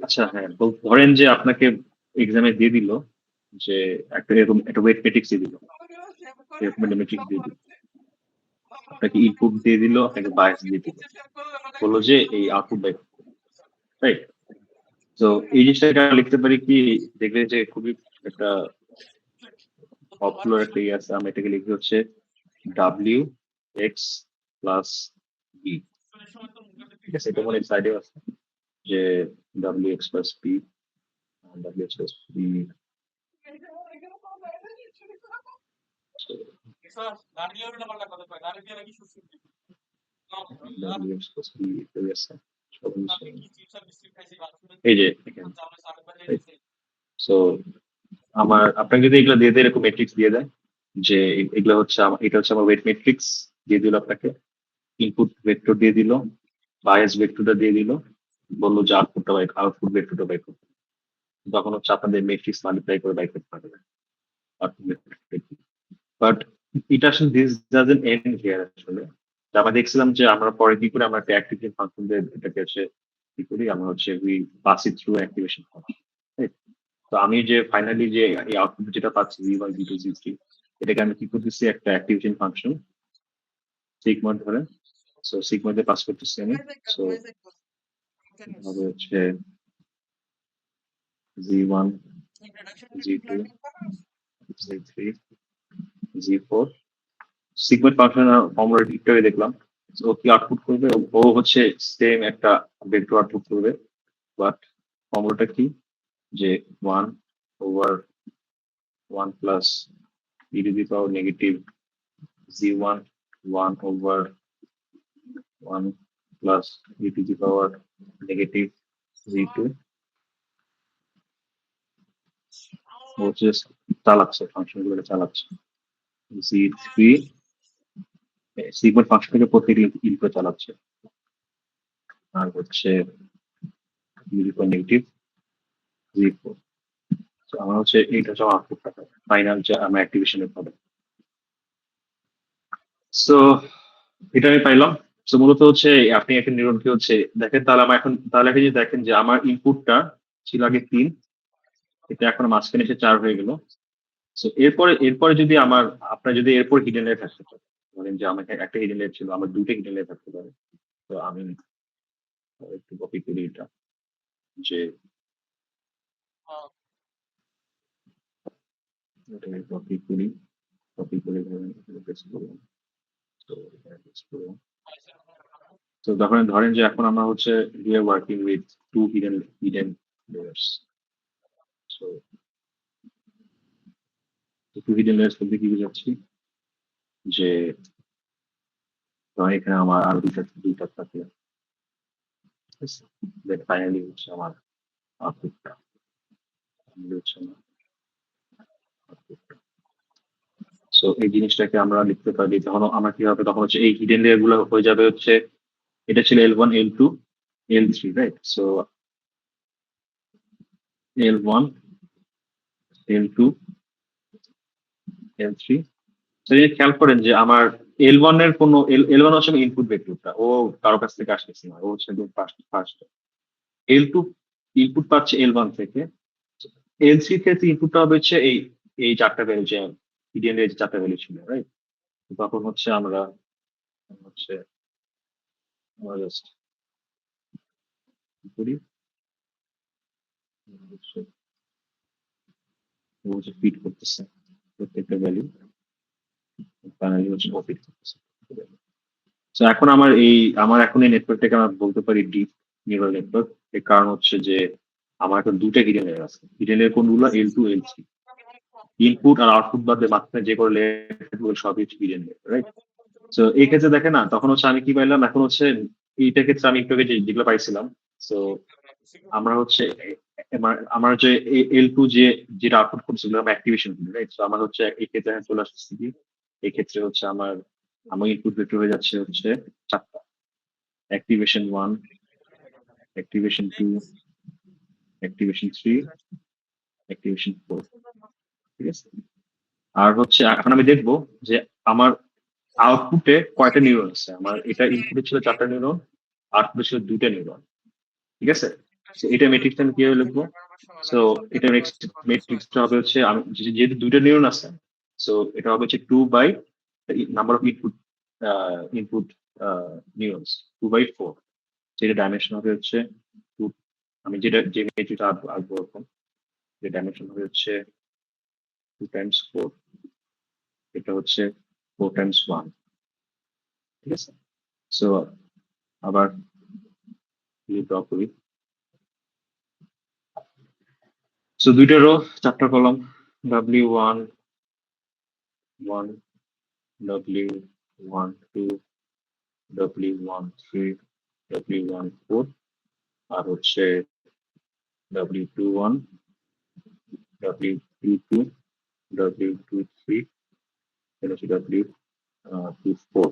আচ্ছা হ্যাঁ ধরেন যে আপনাকে এক্সামে দিয়ে দিল যে একটা এরকম একটা ওয়েট ম্যাট্রিক্স দিয়ে দিল, এরকম একটা ম্যাট্রিক্স দিয়ে দিল, আপনাকে ইনপুট দিয়ে দিল, আপনাকে বায়াস দিয়ে দিল, বললো যে এই আউটপুট বাই, রাইট? তো এই জিনিসটা লিখতে পারি কি, দেখলে যে খুবই একটা পপুলার একটা ইয়ে আছে, আমি এটাকে লিখি হচ্ছে ডাব্লিউ এক্স প্লাস বি। ঠিক আছে, এটা মনে সাইডে আছে যে W X plus B, W X plus B, W X plus B আছে সব মিশিয়ে। এই যে সো আমার আপনাকে যদি এগুলো দিয়ে দেয়, এরকম ম্যাট্রিক্স দিয়ে দেয় যে এগুলো হচ্ছে এটা হচ্ছে আমার ওয়েট ম্যাট্রিক্স দিয়ে দিল আপনাকে, ইনপুট ভেক্টর দিয়ে দিল, বায়াস ভেক্টরটা দিয়ে দিল, বললো যে আউটপুট ভেক্টরটা বাই করতে, তখন হচ্ছে আপনাদের ম্যাট্রিক্স মাল্টিপ্লাই করে বাই করতে পারবে। বাট এটা আসলে দিস ডাজন্ট এন্ড হিয়ার আসলে। তো আমরা দেখছিলাম যে আমরা পরে কি করে আমরা একটা অ্যাক্টিভেশন ফাংশন দিয়ে এটাকে হচ্ছে কি করি, আমরা হচ্ছে we pass it through activation function. তো আমি যে ফাইনালি যে এই আউটপুট যেটা পাচ্ছি V1 V2 Z3, এটাকে আমি কি করতেছি একটা অ্যাক্টিভেশন ফাংশন সিগমা ধরে, সো সিগমা দিয়ে পাস করতেছি আমি। সো হবে হচ্ছে Z1 Z2 Z3 Z4 sigma function formula একটু আগে দেখলাম। ও কি আউটপুট করবে, ও হচ্ছে সেম একটা ভেক্টর আউটপুট করবে, বাট ফর্মুলাটা কি, যে 1/1 plus e to the power negative Z1 1/1 plus e to the power negative Z2 হচ্ছে চালাচ্ছে, ফাংশন গুলো চালাচ্ছে। Z3 সিগমা ফাংশনটাকে প্রত্যেকটি ইনপুট চালাচ্ছে, আর হচ্ছে নেগেটিভ Z4। তো আমার হচ্ছে এইটা হচ্ছে আউটপুটটা, ফাইনাল যে আমার অ্যাক্টিভেশনের পাবো। সো এটা আমি পাইলাম। সো মূলত হচ্ছে আপনি একটা নিউরনকে হচ্ছে দেখেন, তাহলে আমার এখন তাহলে একটা জিনিস দেখেন যে আমার ইনপুটটা ছিল আগে 3, এটা এখন মাঝখানে এসে 4 হয়ে গেল। সো এরপরে যদি আমার আপনার যদি এরপর হিডেন লেয়ার থাকতে পারে, ধরেন যে আমার একটা হিডেন লেয়ার ছিল, আমার দুটো হিডেন লেয়ার থাকতে পারে। তো আমি একটু কপি করি এটা, যে কপি করি, কপি করে ধরেন পেস্ট করলাম। তো তো ধরেন যে এখন আমরা হচ্ছে we are working with two hidden layers. So two hidden layers বলতে কি বোঝাচ্ছি, যে ধরেন এখানে আমার আরো দুইটা থাকে, দেন ফাইনালি হচ্ছে আমার আউটপুটটা হচ্ছে আমার আউটপুটটা। সো এই জিনিসটাকে আমরা লিখতে পারি, তখন আমার কি হবে, তখন হচ্ছে এই হিডেন লেয়ার গুলো হয়ে যাবে হচ্ছে, এটা ছিল L1 L2 L3, right? So L1 L2 L3। তো এই খেয়াল করেন যে আমার L1 এর কোনো L1 হচ্ছে ইনপুট ভেক্টরটা, ও কারো কাছ থেকে আসতেছে না, ও হচ্ছে একদম ফার্স্ট। L2 ইনপুট পাচ্ছে L1 থেকে, L3 ক্ষেত্রে ইনপুটটা হবে হচ্ছে এই চারটা ভ্যালু, যে ইডিএন এর যে চারটা ভ্যালু ছিল, রাইট? তখন হচ্ছে আমরা হচ্ছে আমরা জাস্ট কি করি, হচ্ছে ফিট করতেছে প্রত্যেকটা ভ্যালু, ফাইনালি হচ্ছে ও ফিট করতেছে। তো এখন আমার এখন এই নেটওয়ার্কটাকে আমরা বলতে পারি ডিপ নিউরাল নেটওয়ার্ক। এর কারণ হচ্ছে যে আমার এখন দুটো হিডেন লেয়ার আছে, হিডেন লেয়ার কোনগুলো, L2 L3, ইনপুট আর আউটপুট বাদে মাঝখানে যে কোনো লেয়ার সবই হচ্ছে হিডেন লেয়ার, রাইট? তো এই ক্ষেত্রে দেখে না, তখন হচ্ছে আমি কি পাইলাম, এখন হচ্ছে এইটা ক্ষেত্রে আমি একটু আগে যেগুলো পাইছিলাম। তো আমরা হচ্ছে আমার যে L2 যেটা আউটপুট করছিল অ্যাক্টিভেশন, রাইট? তো আমার হচ্ছে এই ক্ষেত্রে এখন চলে আসছে কি, এই ক্ষেত্রে হচ্ছে আমার ইনপুট ভেক্টর হয়ে যাচ্ছে হচ্ছে 4টা, অ্যাক্টিভেশন 1, অ্যাক্টিভেশন 2, অ্যাক্টিভেশন 3, অ্যাক্টিভেশন 4, ঠিক আছে। আর হচ্ছে এখন আমি দেখবো যে আমার আউটপুটে কয়টা নিউরন আছে। আমার এটা ইনপুটে ছিল 4টা নিউরন, আউটপুটে ছিল 2টা নিউরন, ঠিক আছে। তো এটা ম্যাট্রিক্সটা আমি কিভাবে লিখবো? সো এটা ম্যাট্রিক্সটা হবে হচ্ছে, আমি যেহেতু 2টা নিউরন আছে, সো এটা হবে হচ্ছে 2 by number of input neurons 2/4, যেটা ডাইমেনশন হবে হচ্ছে 2। আমি যে ম্যাট্রিক্সটা আঁকবো এখন, যে ডাইমেনশন হবে হচ্ছে 2 টাইমস 4, এটা হচ্ছে 4 টাইমস 1, ঠিক আছে। সো আবার ড্র করি। সো 2টা রো, 4টা column, W1 1, W1 2, W1 3, W1 4, আর হচ্ছে W21, W22, W23, এটা হচ্ছে W24,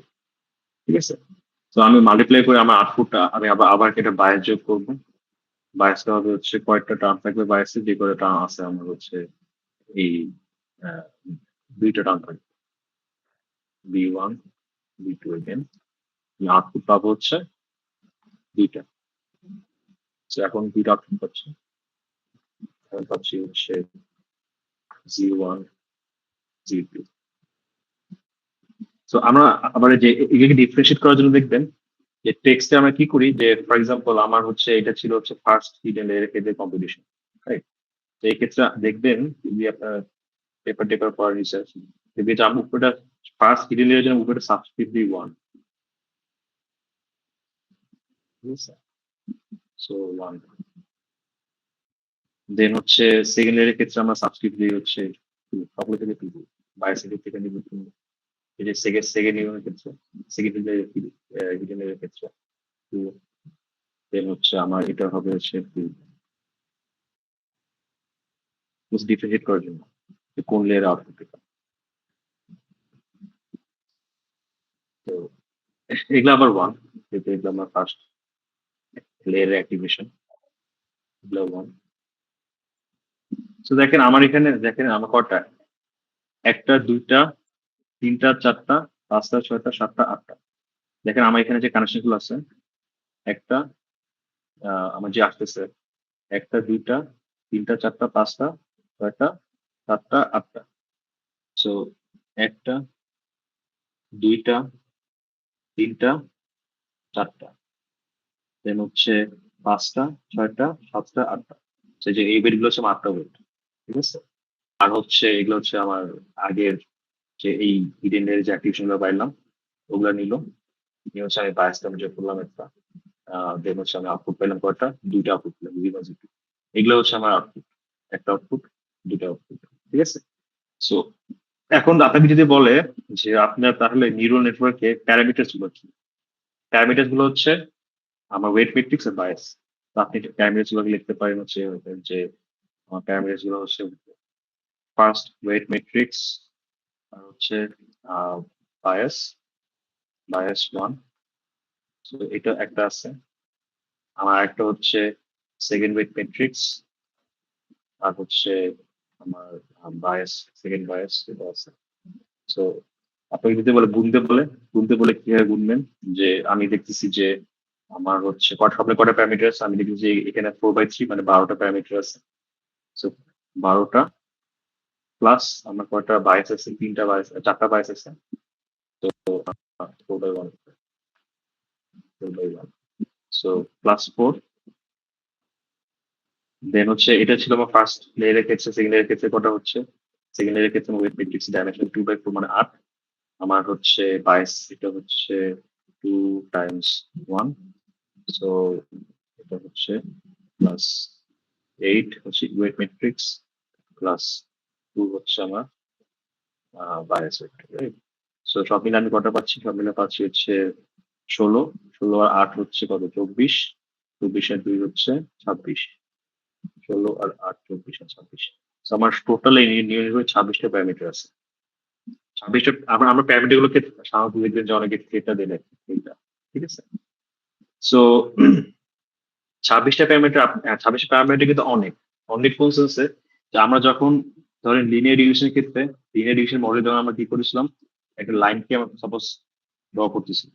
ঠিক আছে। তো আমি মাল্টিপ্লাই করে আমার আউটপুটটা আমি আবার এটা বায়াস যোগ করবো। বায়াসটা হবে হচ্ছে কয়েকটা টার্ম থাকবে বায়াসে, যে কয়টা টার্ম আছে আমার হচ্ছে এই আহ, 2টা টার্ম থাকবে, B1 B2 এগেন, আউটপুট পাবো হচ্ছে 2টা। তো এখন 2টা আউটপুট পাচ্ছি, এখন পাচ্ছি হচ্ছে G1 G2। তো আমরা আবার এই যে এগুলোকে ডিফারেন্সিয়েট করার জন্য দেখবেন যে টেক্সটে আমরা কি করি, যে ফর এক্সাম্পল আমার হচ্ছে এটা ছিল হচ্ছে ফার্স্ট হিডেন লেয়ারের ক্ষেত্রে কম্পিটিশন, রাইট। তো এই ক্ষেত্রে দেখবেন যদি আপনার পেপার টেপার পড়ার রিসার্চ দেখবে যে আমি উপরেটা ফার্স্ট হিডেন লেয়ারের জন্য উপরে সাবস্ক্রিপ্ট দিই 1, ঠিক আছে। সো 1, দেন হচ্ছে সেকেন্ড লেয়ারের ক্ষেত্রে আমরা সাবস্ক্রিপ্ট দিই হচ্ছে 2, সকলে থেকে 2 বায়োসিটিক থেকে নিব 2, এই যে সেকেন্ড ইউনিটের ক্ষেত্রে, সেকেন্ড হিডেন লেয়ারের ক্ষেত্রে 2, দেন হচ্ছে আমার এটা হবে হচ্ছে 2, ডিফারেন্সিয়েট করার জন্য যে কোন লেয়ার আউটপুট। তো এগুলো আবার 1, যেহেতু এগুলো আমার ফার্স্ট লেয়ার অ্যাক্টিভেশন, এগুলো 1। তো দেখেন আমার এখানে, দেখেন আমার কটা, 1টা 2টা 3টা 4টা 5টা 6টা 7টা 8টা। দেখেন আমার এখানে যে কানেকশন গুলো আছে, একটা আমার যে আসতেছে 1টা 2টা 3টা 4টা 5টা 6টা 7টা 8টা। সো 1টা 2টা 3টা 4টা, দেন হচ্ছে 5টা 6টা 7টা 8টা। সেই যে এই ওয়েট গুলো হচ্ছে আমার 8টা ওয়েট, ঠিক আছে। আর হচ্ছে এগুলো হচ্ছে আমার আগের যে এই হিডেন লেয়ারের যে অ্যাক্টিভেশন গুলো পাইলাম ওগুলো নিল, নিয়ে হচ্ছে আমি বায়াসটা যোগ করলাম একটা, দেন হচ্ছে আমি আউটপুট পেলাম কয়টা, 2টা আউটপুট পেলাম জিরো জিরো। এগুলো হচ্ছে আমার আউটপুট, একটা আউটপুট 2টা আউটপুট, ঠিক আছে। সো এখন আপনাকে যদি বলে যে আপনার তাহলে নিউরাল নেটওয়ার্কে প্যারামিটার গুলো কি, প্যারামিটার গুলো হচ্ছে আমার ওয়েট ম্যাট্রিক্স আর বায়াস। তো আপনি প্যারামিটার গুলোকে লিখতে পারেন হচ্ছে যে আমার প্যারামিটার গুলো হচ্ছে ফার্স্ট ওয়েট ম্যাট্রিক্স, আর হচ্ছে বায়াস, বায়াস 1। তো এটা একটা আছে। আমার একটা হচ্ছে সেকেন্ড ওয়েট ম্যাট্রিক্স, আর হচ্ছে আমার বায়াস, সেকেন্ড বায়াস এটা আছে। তো আপনাকে যদি বলে গুনতে বলে কিভাবে গুনবেন, যে আমি দেখতেছি যে আমার হচ্ছে কটা প্যারামিটার আছে, আমি দেখতেছি যে এখানে 4/3 মানে 12টা প্যারামিটার আছে। তো 12টা প্লাস আমার কয়টা বায়াস আছে, 3টা বায়াস 4টা বায়াস আছে। তো 4/1, 4/1, সো +4। দেন হচ্ছে এটা ছিল আমার ফার্স্ট লেয়ারের ক্ষেত্রে, সেকেন্ড লেয়ারের ক্ষেত্রে কটা হচ্ছে, সেকেন্ড লেয়ারের ক্ষেত্রে ওয়েট ম্যাট্রিক্স ডাইমেনশন 2/4 মানে 8। আমার হচ্ছে বায়াস এটা হচ্ছে 2 টাইমস 1, সো এটা হচ্ছে +8 হচ্ছে ওয়েট ম্যাট্রিক্স, +2 হচ্ছে আমার বায়াস ওয়েট। সো সব মিলে আমি কটা পাচ্ছি, সব মিলে পাচ্ছি হচ্ছে 16, 16 আর 8 হচ্ছে কত, 24, 24 আর 2 হচ্ছে 26, 16 আর 8 24 আর 26। So আমার টোটাল এই নিউরনের 26টা প্যারামিটার আছে। 26টা আমরা প্যারামিটার গুলোকে সাধারণত দেখবেন যে অনেকে থিটা দেয় নাকি, এইটা, ঠিক আছে। সো 26টা প্যারামিটার, 26টা প্যারামিটার কিন্তু অনেক অনেক কোন সেন্সে, আমরা যখন ধরেন লিনিয়ার রিগ্রেশনের ক্ষেত্রে লিনিয়ার রিগ্রেশন মডেল যখন আমরা কি করেছিলাম, একটা লাইনকে আমরা সাপোজ ড্র করতেছি।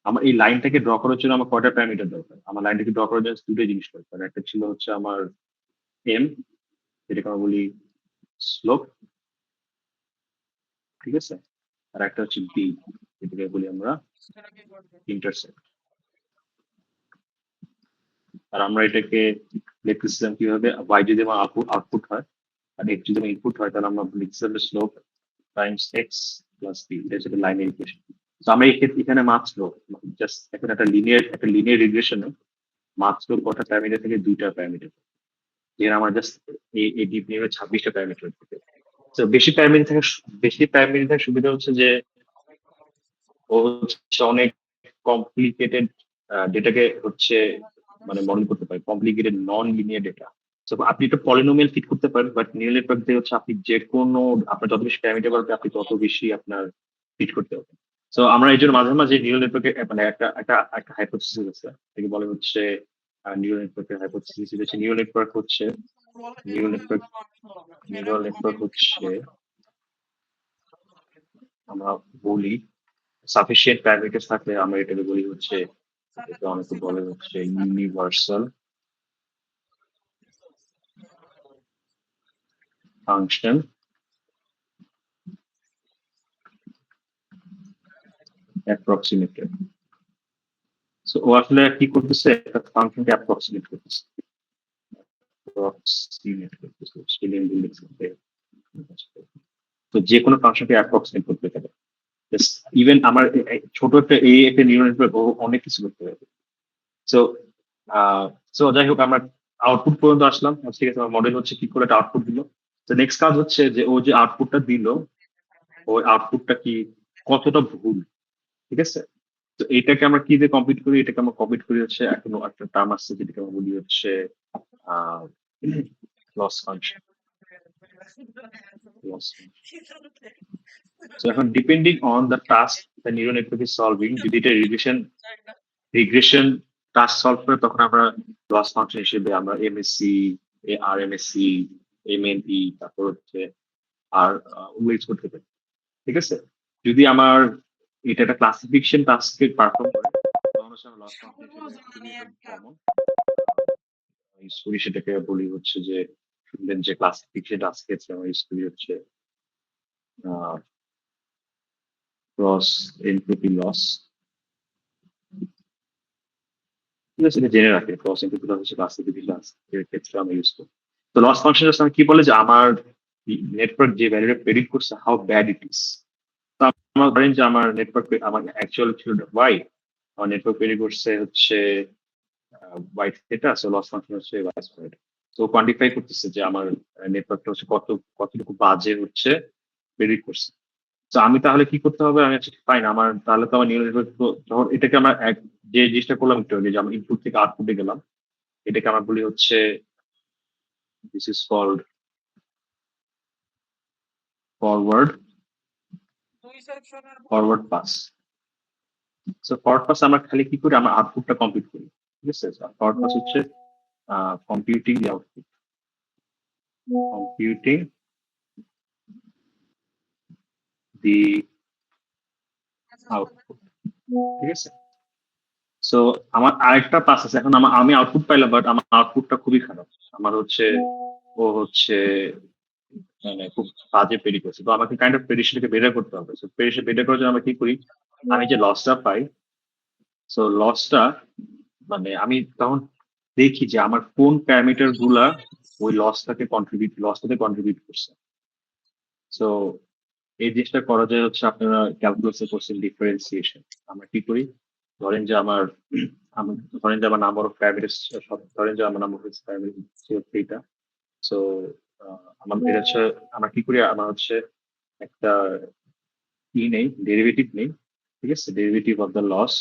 আমার এই লাইনটাকে ড্র করার জন্য আমার কয়টা প্যারামিটার দরকার? আমার লাইনটাকে ড্র করার জন্য দুটো জিনিস দরকার। একটা ছিল হচ্ছে আমার এম, যেটাকে আমরা বলি স্লোপ, ঠিক আছে, আর একটা হচ্ছে বি, যেটাকে বলি আমরা ইন্টারসেপ্ট। আর আমরা এটাকে লিখতেছিলাম কিভাবে, y যদি আমার আউটপুট হয় আর x যদি আমার ইনপুট হয়, তাহলে আমরা লিখছিলাম slope times x plus b, এটা হচ্ছে লাইনের ইকুয়েশন। তো আমরা এই ক্ষেত্রে এখানে মাত্র জাস্ট এখন একটা লিনিয়ার রিগ্রেশনে মাত্র কটা প্যারামিটার থেকে? দুইটা প্যারামিটার। যেখানে আমার জাস্ট এই ডিপ নিয়ে 26টা প্যারামিটার থাকে। তো বেশি প্যারামিটার থাকার সুবিধা হচ্ছে যে ও হচ্ছে অনেক কমপ্লিকেটেড ডেটাকে হচ্ছে মানে মডেল করতে পারে, কমপ্লিকেটেড নন লিনিয়ার ডেটা। তো আপনি একটা পলিনোমিয়াল ফিট করতে পারেন, বাট নিউরাল নেটওয়ার্ক দিয়ে হচ্ছে আপনি যে কোনো, আপনার যত বেশি প্যারামিটার বাড়বে আপনি তত বেশি আপনার ফিট করতে পারবেন। তো আমরা এই জন্য মাঝে মাঝে নিউরাল নেটওয়ার্কে মানে একটা হাইপোথিসিস আছে, এটাকে বলে হচ্ছে নিউরাল নেটওয়ার্কের হাইপোথিসিস। হচ্ছে নিউরাল নেটওয়ার্ক হচ্ছে আমরা বলি সাফিসিয়েন্ট প্যারামিটার থাকলে আমরা এটাকে বলি হচ্ছে, এটাকে অনেকে বলে হচ্ছে ইউনিভার্সাল ফাংশন অ্যাপ্রক্সিমেটর। সো ও আসলে কি করতেছে, একটা ফাংশনকে অ্যাপ্রক্সিমেট করতেছে, spelling দিয়ে লিখতে। তো যে কোনো ফাংশনকে অ্যাপ্রক্সিমেট করতে পারে। ইভেন আমার ছোট একটা নিউরাল নেটওয়ার্ক অনেক কিছু করতে পারে। সো যাই হোক, আমরা আউটপুট পর্যন্ত আসলাম। ঠিক আছে, আমার মডেল হচ্ছে কি করে একটা আউটপুট দিল। তো নেক্সট কাজ হচ্ছে যে ও যে আউটপুটটা দিল, ওই আউটপুটটা কি কতটা ভুল, ঠিক আছে। তো এটাকে আমরা কি দিয়ে কমপ্লিট করি? এটাকে আমরা কমপ্লিট করি হচ্ছে এখনো একটা টার্ম আসছে যেটাকে আমরা বলি হচ্ছে লস ফাংশন। So এখন depending on the task the neural network is solving, যদি এটা রিগ্রেশন টাস্ক সলভ করে, তখন আমরা লস ফাংশন হিসেবে আমরা এমএসসি, আরএমএসসি, এমএনই, তারপর হচ্ছে আর ইউজ করতে পারি, ঠিক আছে। যদি আমার এটা একটা ক্লাসিফিকেশন টাস্কে পারফর্ম করে, তখন হচ্ছে আমরা লস ফাংশন হিসেবে কমন ইউজ করি, সেটাকে বলি হচ্ছে যে শুনলেন যে ক্লাসিফিকেশন টাস্কে আমরা ইউজ করি হচ্ছে ক্রস এনট্রপি লস। ঠিক আছে, এটা জেনে রাখে ক্রস এনট্রপি লস হচ্ছে ক্লাসিফিকেশন টাস্ক এর ক্ষেত্রে আমরা ইউজ করি। তো লস ফাংশন আমি কি বলে যে আমার নেটওয়ার্ক যে ভ্যালুটা প্রেডিক্ট করছে হাউ ব্যাড ইট ইজ। তো আমার ধরেন যে আমার নেটওয়ার্ক, আমার অ্যাকচুয়াল ছিল ওয়াই, আমার নেটওয়ার্ক প্রেডিক্ট করছে হচ্ছে Y theta, so loss function হচ্ছে ওয়াই স্কয়ার। তো কোয়ান্টিফাই করতেছে যে আমার নেটওয়ার্কটা হচ্ছে কতটুকু বাজে হচ্ছে প্রেডিক্ট করছে। তো আমি তাহলে কি করতে হবে? আমি আচ্ছা ফাইন, আমার তাহলে তো আমার নিউরাল নেটওয়ার্ক, যখন এটাকে আমরা যে জিনিসটা করলাম একটু আগে, যে আমরা ইনপুট থেকে আউটপুটে গেলাম, এটাকে আমরা বলি হচ্ছে this is called forward pass. So forward pass আমরা খালি কি করি, আমরা আউটপুটটা কমপ্লিট করি, ঠিক আছে। ফরওয়ার্ড পাস হচ্ছে কম্পিউটিং দি আউটপুট, কম্পিউটিং দি আউটপুট, ঠিক আছে। সো আমার আরেকটা পাস আছে, এখন আমি আউটপুট পাইলাম, বাট আমার আউটপুটটা খুবই খারাপ। আমার হচ্ছে ও হচ্ছে মানে খুব বাজে প্রেডিক্ট করছে। তো আমাকে কাইন্ড অফ প্রেডিকশনটাকে বেটার করতে হবে। সো প্রেডিকশন বেটার করার জন্য আমরা কি করি, আমি যে লসটা পাই, সো লসটা মানে আমি তখন দেখি যে আমার কোন প্যারামিটার গুলা ওই লসটাতে কন্ট্রিবিউট করছে। সো এই জিনিসটা করা যায় হচ্ছে আপনারা ক্যালকুলাসে করছেন ডিফারেন্সিয়েশন। আমরা কি করি, ধরেন যে আমার নাম্বার অফ প্যারামিটার, ধরেন যে আমার নাম্বার অফ প্যারামিটার ছিল 3টা। সো আমার এটা হচ্ছে, আমরা কি করি, আমার হচ্ছে একটা নেই, ডেরিভেটিভ নেই, ঠিক আছে, derivative of the loss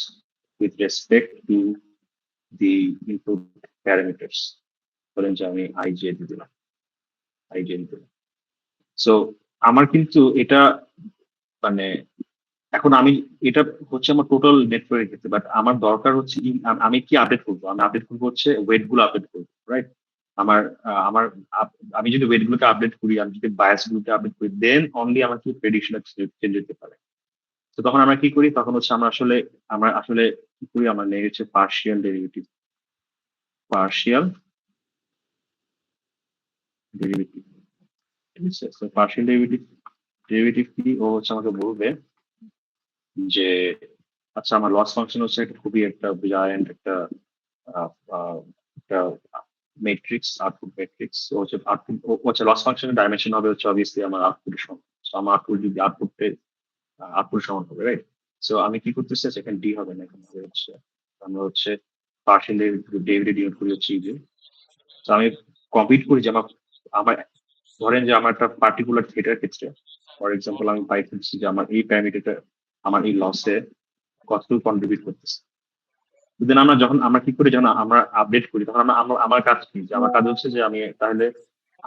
with respect to the input parameters. ধরেন যে আমি আইজে দিলাম। সো আমার কিন্তু এটা মানে এখন আমি এটা হচ্ছে আমার টোটাল নেটওয়ার্কের ক্ষেত্রে, বাট আমার দরকার হচ্ছে আমি কি আপডেট করবো, আমি আপডেট করবো হচ্ছে ওয়েট গুলো আপডেট করবো, রাইট। আমার আমি যদি ওয়েট গুলোকে আপডেট করি, আমি যদি বায়াস গুলোকে আপডেট করি, দেন অনলি আমার কি প্রেডিকশন চেঞ্জ হতে পারে। তো তখন আমরা কি করি, তখন হচ্ছে আমরা আসলে কি করি, আমরা নেই হচ্ছে পার্শিয়াল ডেরিভেটিভ। ঠিক আছে, তো পার্শিয়াল ডেরিভেটিভ কি, ও হচ্ছে আমাকে বলবে যে আচ্ছা আমার লস ফাংশন হচ্ছে একটা খুবই একটা জায়ান্ট একটা আহ, আহ, একটা ম্যাট্রিক্স, আউটপুট ম্যাট্রিক্স হচ্ছে আউটপুট হচ্ছে লস ফাংশনের ডাইমেনশন হবে হচ্ছে অবভিয়াসলি আমার আউটপুটের সমান। So, আমার আউটপুট যদি আউটপুট সমান হবে, রাইট? সো আমি কি করতেছি, এখানে ডি হবে না, এখানে হবে হচ্ছে আমরা হচ্ছে পার্শিয়াল ডেরিভেটিভ ডিনোট করি হচ্ছে এই যে। তো আমি কম্পিট করি যে আমার আমার ধরেন যে আমার একটা পার্টিকুলার থিয়েটার ক্ষেত্রে, ফর এক্সাম্পল আমি পাই ফেলছি যে আমার এই প্যারামিটারটা আমার এই লসে কতটুকু কন্ট্রিবিউট করতেছে। দেন আমরা যখন আমরা কি করি, যখন আমরা আপডেট করি, তখন আমার কাজ কি, যে আমার কাজ হচ্ছে যে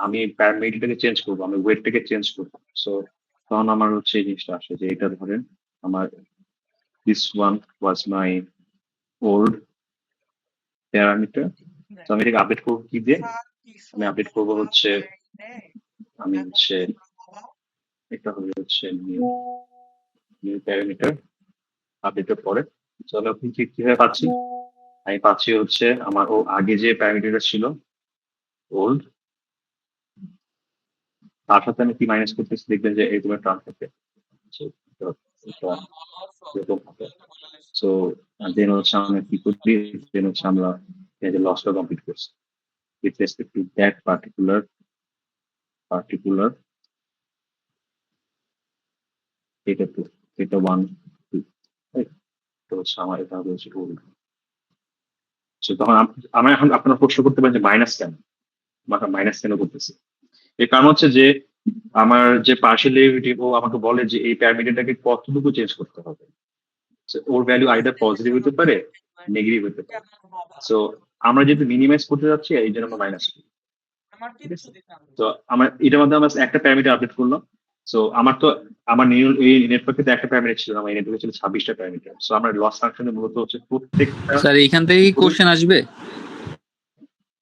আমি প্যারামিটারটাকে চেঞ্জ করবো, আমি ওয়েটটাকে চেঞ্জ করবো। সো তখন আমার হচ্ছে এই জিনিসটা আসে যে এটা ধরেন আমার this one was my old parameter. তো আমি এটাকে আপডেট করবো কি দিয়ে, আমি আপডেট করবো হচ্ছে আমি হচ্ছে এটা হবে হচ্ছে নিউ নিউ প্যারামিটার আপডেটের পরে। তো আমি কিভাবে পাচ্ছি, আমি পাচ্ছি হচ্ছে আমার ও আগে যে প্যারামিটারটা ছিল ওল্ড, তার সাথে আমি কি মাইনাস করতেছি, দেখবেন যে এরকম একটা টার্ম থাকে। So, এটা এরকম হবে। সো দেন হচ্ছে আমরা কি করি, দেন হচ্ছে আমরা এই যে লসটা কমপ্লিট করছি with respect to that particular এটা টু, এটা ওয়ান টু, তো হচ্ছে আমার এটা হবে হচ্ছে ওল্ড। সো তখন আমরা এখন আপনারা প্রশ্ন করতে পারেন যে মাইনাস কেন, মাইনাস কেন করতেছি। এর কারণ হচ্ছে যে আমার যে পার্শিয়াল ডেরিভেটিভ, ও আমাকে বলে যে এই প্যারামিটারটাকে কতটুকু চেঞ্জ করতে হবে। So, ওর ভ্যালু আইদার পজিটিভ হতে পারে, নেগেটিভ হতে পারে। সো আমরা যেহেতু মিনিমাইজ করতে যাচ্ছি, এই জন্য আমরা মাইনাস করি। ঠিক আছে, তো আমার এটার মধ্যে আমরা একটা প্যারামিটার আপডেট করলাম। সো আমার এই নেটওয়ার্কে তো একটা প্যারামিটার ছিল না, আমার নেটওয়ার্কে ছিল 26টা প্যারামিটার। সো আমার লস ফাংশনে মূলত হচ্ছে প্রত্যেকটা স্যার এখান থেকে কোশ্চেন আসবে?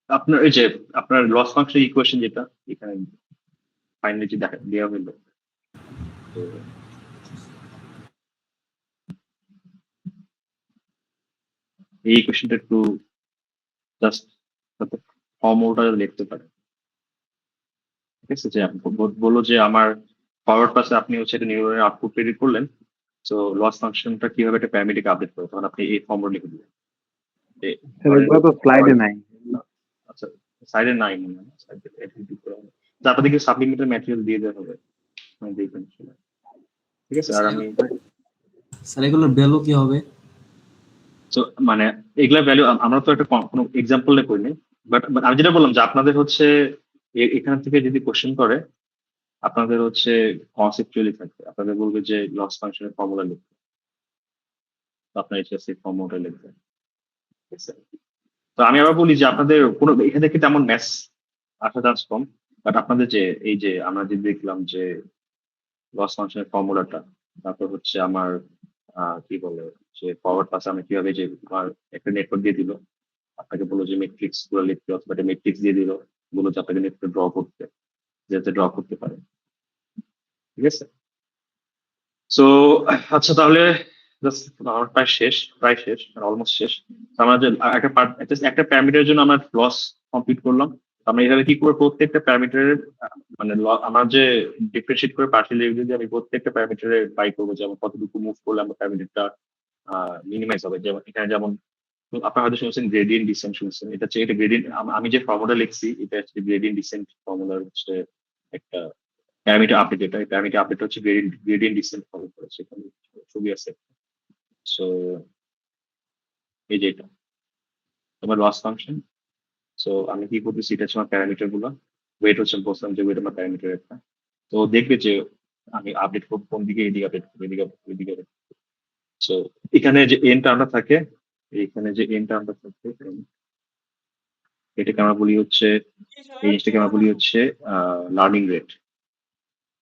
আপনার এই যে আপনার লস ফাংশন ইকুয়েশন যেটা এখানে ফাইনালি যে দেখা দেওয়া হলো, তো এই ইকুয়েশনটা একটু জাস্ট ফর্মুলাটা লিখতে পারে। ঠিক আছে, যে বললো যে আমার ফরওয়ার্ড পাসে আপনি হচ্ছে একটা নিউরনের আউটপুট তৈরি করলেন। তো লস ফাংশনটা কিভাবে একটা প্যারামিটারকে আপডেট করে, তখন আপনি এই ফর্মুলা লিখে দিবেন। যে স্যার ধরেন এগুলো তো স্লাইডে নাই। আচ্ছা, সাইডে নাই মনে হয়, সাইডে তো আপনাদেরকে সাপ্লিমেন্টারি ম্যাটেরিয়াল দিয়ে দেওয়া হবে, আমি দেখবেন সেটা। ঠিক আছে, আর আমি স্যার এগুলোর ভ্যালু কি হবে? তো মানে এগুলা ভ্যালু আমরা তো একটা কোনো এক্সাম্পল করিনি, বাট আমি যেটা বললাম যে আপনাদের হচ্ছে এখান থেকে যদি কোশ্চেন করে, আপনাদের হচ্ছে কনসেপচুয়ালি থাকবে, আপনাদের বলবে যে লস ফাংশনের ফর্মুলা লিখতে, তো আপনার সেই ফর্মুলাটা লিখবেন। ঠিক আছে, তো আমি আবার বলি যে আপনাদের কোনো এখান থেকে তেমন ম্যাথস আসা চান্স কম, বাট আপনাদের যে এই যে আমরা যে দেখলাম যে লস ফাংশনের ফর্মুলাটা, তারপর হচ্ছে আমার কি বলে যে ফরওয়ার্ড পাসে আমি কিভাবে যে আমার একটা নেটওয়ার্ক দিয়ে দিল, আপনাকে বললো যে মেট্রিক্স গুলো লিখতে, অথবা একটা মেট্রিক্স দিয়ে দিল, বললো যে আপনাকে নেটওয়ার্ক ড্র করতে, যাতে ড্র করতে পারে। ঠিক আছে, সো আচ্ছা তাহলে just আমার প্রায় শেষ অলমোস্ট শেষ। তো আমরা যে একটা প্যারামিটারের জন্য আমরা লস কমপ্লিট করলাম। তো আমরা এইভাবে কি করে প্রত্যেকটা প্যারামিটারের মানে আমরা যে ডিফারেন্সিয়েট করে পার্শিয়াল ডেরিভেটিভ, আমি প্রত্যেকটা প্যারামিটারে বাই করবো, যেমন কতটুকু মুভ করলে আমার প্যারামিটারটা মিনিমাইজ হবে। যেমন এখানে যেমন আপনারা হয়তো শুনছেন গ্রেডিয়েন্ট ডিসেন্ট শুনছেন, এটা হচ্ছে এটা গ্রেডিয়েন্ট, আমি যে ফর্মুলা লিখছি এটা হচ্ছে গ্রেডিয়েন্ট ডিসেন্ট ফর্মুলার হচ্ছে একটা প্যারামিটার আপডেট। এটা প্যারামিটার আপডেট হচ্ছে গ্রেডিয়েন্ট ডিসেন্ট ফলো করে, সেখানে ছবি আছে। সো এই যে এটা তোমার লস ফাংশন। সো আমি কি করতেছি, এটা হচ্ছে আমার প্যারামিটার গুলো, ওয়েট হচ্ছে বলছিলাম যে ওয়েট আমার প্যারামিটার একটা। তো দেখবে যে আমি আপডেট করবো কোন দিকে, এদিকে আপডেট করবো, এদিকে আপডেট। সো এখানে যে এন টার্মটা থাকে, এখানে যে এন টার্মটা থাকে, এটাকে আমরা বলি হচ্ছে, এই জিনিসটাকে আমরা বলি হচ্ছে লার্নিং রেট।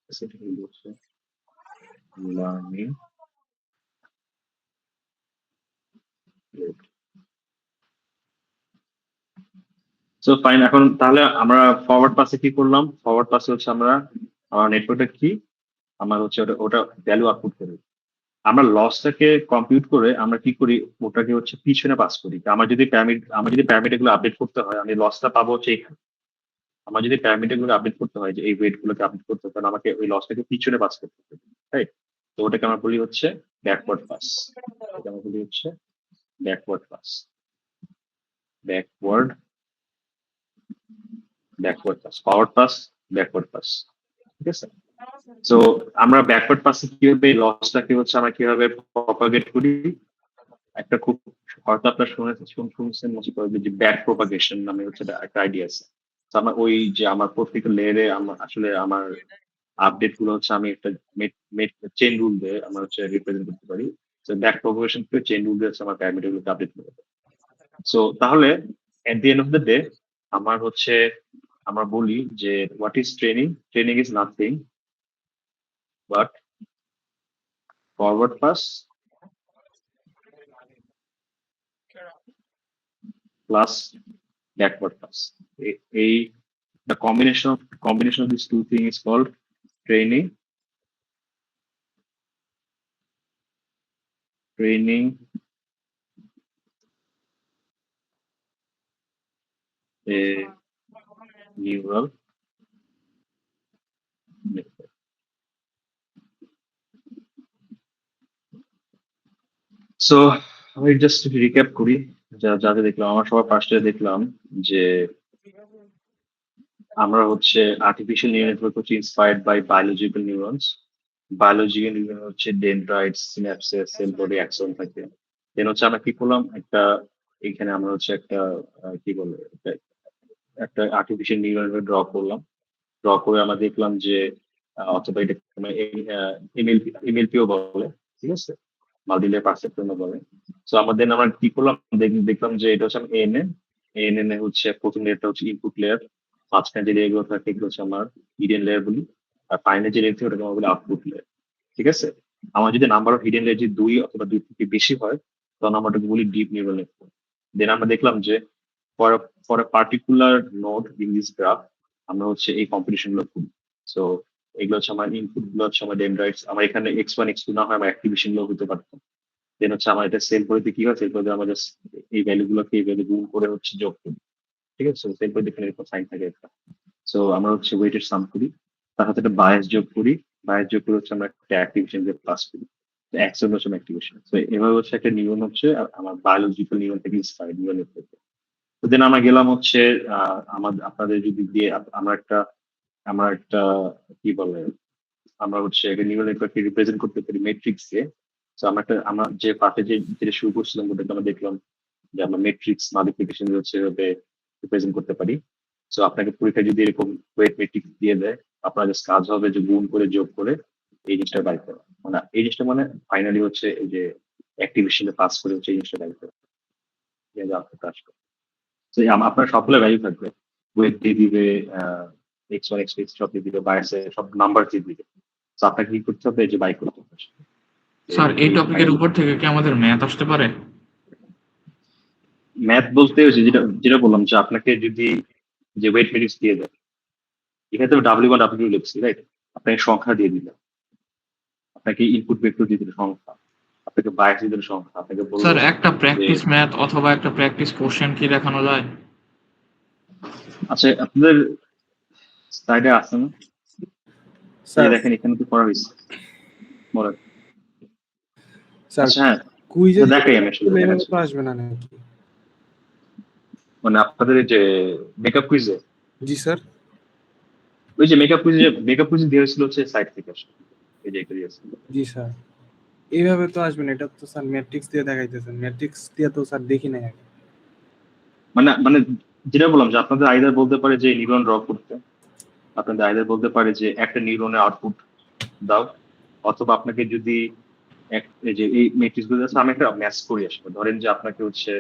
সেটা হচ্ছে লার্নিং রেট। সো ফাইন, এখন তাহলে আমরা ফরওয়ার্ড পাসে কি করলাম? ফরওয়ার্ড পাসে হচ্ছে আমরা আমার নেটওয়ার্কটা কি, আমার হচ্ছে ওটা ওটা ভ্যালু আউটপুট করি। আমরা লসটাকে কম্পিউট করে আমরা কি করি, ওটাকে হচ্ছে পিছনে পাস করি। আমার যদি প্যারামিটার গুলো আপডেট করতে হয়, আমি লসটা পাবো হচ্ছে এখানে। আমার যদি প্যারামিটার গুলো আপডেট করতে হয়, যে এই ওয়েট গুলোকে আপডেট করতে হয়, তাহলে আমাকে ওই লসটাকে পিছনে পাস করতে হবে, রাইট? তো ওটাকে আমরা বলি হচ্ছে ব্যাকওয়ার্ড পাস। এটা আমরা বলি হচ্ছে backward pass, backward backward pass, forward pass, backward pass. ঠিক আছে? তো আমরা ব্যাকওয়ার্ড পাসে কিভাবে লসটাকে হচ্ছে আমরা কিভাবে প্রপাগেট করি, একটা খুব হয়তো আপনার শুনছেন মনে করবে যে ব্যাক প্রপাগেশন নামে হচ্ছে একটা আইডিয়া আছে। তো আমার ওই যে আমার প্রত্যেকটা লেয়ারে আমার আসলে আমার আপডেট গুলো হচ্ছে আমি একটা চেইন রুল দিয়ে আমরা হচ্ছে রিপ্রেজেন্ট করতে পারি। তো ব্যাক প্রপাগেশন করে চেইন রুল দিয়ে হচ্ছে আমার প্যারামিটার গুলোকে আপডেট করতে পারি। সো তাহলে at the end of the day আমার হচ্ছে আমরা বলি যে what is training? Training is nothing but forward pass plus backward pass. The combination of these two things is called training a neural network. So আমি just recap করি যাতে দেখলাম, আমার সবার ফার্স্টে দেখলাম যে আমরা হচ্ছে আর্টিফিশিয়াল নিউরাল নেটওয়ার্ক হচ্ছে inspired by biological neurons. Biological neuron হচ্ছে dendrites, synapses, cell body, axon থাকে। দেন হচ্ছে আমরা কি করলাম, একটা এখানে আমরা হচ্ছে একটা কি বলে একটা আর্টিফিশিয়াল নিউরাল ড্র করলাম। ড্র করে আমরা দেখলাম যে অথবা এটা এমএলপিও বলে, ঠিক আছে, মাল্টিলেয়ার পারসেপট্রন বলে। সো আমরা কি করলাম, দেখলাম যে এটা হচ্ছে এএনএন এ হচ্ছে প্রথম লেয়ারটা হচ্ছে ইনপুট লেয়ার, মাঝখানে যে লেয়ার গুলো থাকে এগুলো হচ্ছে আমার হিডেন লেয়ার বলি, আর ফাইনাল যে লেয়ার থাকে ওটাকে আমরা বলি আউটপুট লেয়ার। ঠিক আছে? আমার যদি নাম্বার অফ হিডেন লেয়ার যদি 2 অথবা 2 থেকে বেশি হয়, তখন আমরা ওটাকে বলি ডিপ নিউরাল নেটওয়ার্ক। দেন আমরা দেখলাম যে for for a particular node in this graph আমরা হচ্ছে এই কম্পিটিশন গুলো করি। সো এগুলো হচ্ছে আমার ইনপুট গুলো হচ্ছে আমার ডেনড্রাইটস, আমার এখানে x1 x2 না হয় আমার অ্যাক্টিভেশন গুলো হতে পারতো। দেন হচ্ছে আমার এটা সেল পরিতে কি হয়, সেল পরিতে আমরা জাস্ট এই ভ্যালু গুলোকে এই ভ্যালু গুণ করে হচ্ছে যোগ করি। ঠিক আছে? সেল পরিতে এখানে এরকম সাইন থাকে একটা। সো আমরা হচ্ছে ওয়েটের সাম করি, তার সাথে একটা বায়াস যোগ করি, বায়াস যোগ করে হচ্ছে আমরা একটা অ্যাক্টিভেশন দিয়ে প্লাস করি। অ্যাকশন হচ্ছে অ্যাক্টিভেশন। তো এভাবে হচ্ছে একটা নিউরন হচ্ছে আমার বায়োলজিক্যাল নিউরন থেকে ইন্সপায়ার্ড নিউরন নেটওয়ার্ক। তো দেন আমরা গেলাম হচ্ছে আপনাদের যদি দিয়ে আমরা একটা কি বলে, আমরা হচ্ছে একটা নিউরাল নেটওয়ার্ককে রিপ্রেজেন্ট করতে পারি ম্যাট্রিক্স দিয়ে। তো আমরা যে পার্টে যেটা শুরু করছিলাম ওটাকে আমরা দেখলাম যে আমরা ম্যাট্রিক্স মাল্টিপ্লিকেশন হচ্ছে এভাবে রিপ্রেজেন্ট করতে পারি। তো আপনাকে পরীক্ষায় যদি এরকম ওয়েট ম্যাট্রিক্স দিয়ে দেয়, আপনার জাস্ট কাজ হবে যে গুণ করে যোগ করে এই জিনিসটা বাইর করা। মানে এই জিনিসটা মানে ফাইনালি হচ্ছে এই যে অ্যাক্টিভেশনে পাস করে হচ্ছে এই জিনিসটা বাইর করা, এই যে আপনার কাজ করে। তো আপনার সবগুলো ভ্যালু থাকবে, ওয়েট দিয়ে দিবে, x1 x2 সব দিয়ে দিবে, বায়াসে সব নাম্বার দিয়ে দিবে। তো আপনাকে কি করতে হবে, এই যে বাই করতে হবে। স্যার এই টপিকের উপর থেকে কি আমাদের ম্যাথ আসতে পারে? ম্যাথ বলতে ওই যে যেটা যেটা বললাম যে আপনাকে যদি যে ওয়েট ম্যাট্রিক্স দিয়ে দেয়, এখানে তো W1 W2 লিখছি, রাইট? আপনাকে সংখ্যা দিয়ে দিল, আপনাকে ইনপুট ভেক্টর দিয়ে দিল সংখ্যা, আপনাকে বায়াস দিয়ে দিল সংখ্যা, আপনাকে বললো স্যার একটা যে প্র্যাকটিস ম্যাথ অথবা একটা প্র্যাকটিস কোশ্চেন কি দেখানো যায়? আচ্ছা আপনাদের স্লাইডে আছে না? স্যার দেখেন এখানে তো করা হয়েছে বলেন। স্যার আচ্ছা হ্যাঁ, কুইজে দেখাই আমি আসলে এভাবে তো আসবে না নাকি? মানে আপনাদের এই যে মেকআপ কুইজে, জি স্যার। ওই যে মেকআপ কুইজে দিয়ে হয়েছিল হচ্ছে সাইট থেকে আসলে, এই যে এটা দিয়েছে। জি স্যার, এইভাবে তো আসবে না, এটা তো স্যার ম্যাট্রিক্স দিয়ে দেখাইতেছেন, ম্যাট্রিক্স দিয়ে তো স্যার দেখি নাই আগে। মানে মানে যেটা বললাম যে আপনাদের আইদার বলতে পারে যে নিউরন ড্র করতে, আপনাদের আইদার বলতে পারে যে একটা নিউরনের আউটপুট দাও, অথবা আপনাকে যদি এই যে এই ম্যাট্রিক্স গুলো আছে আমি একটা ম্যাচ করি আসলে, ধরেন যে আপনাকে হচ্ছে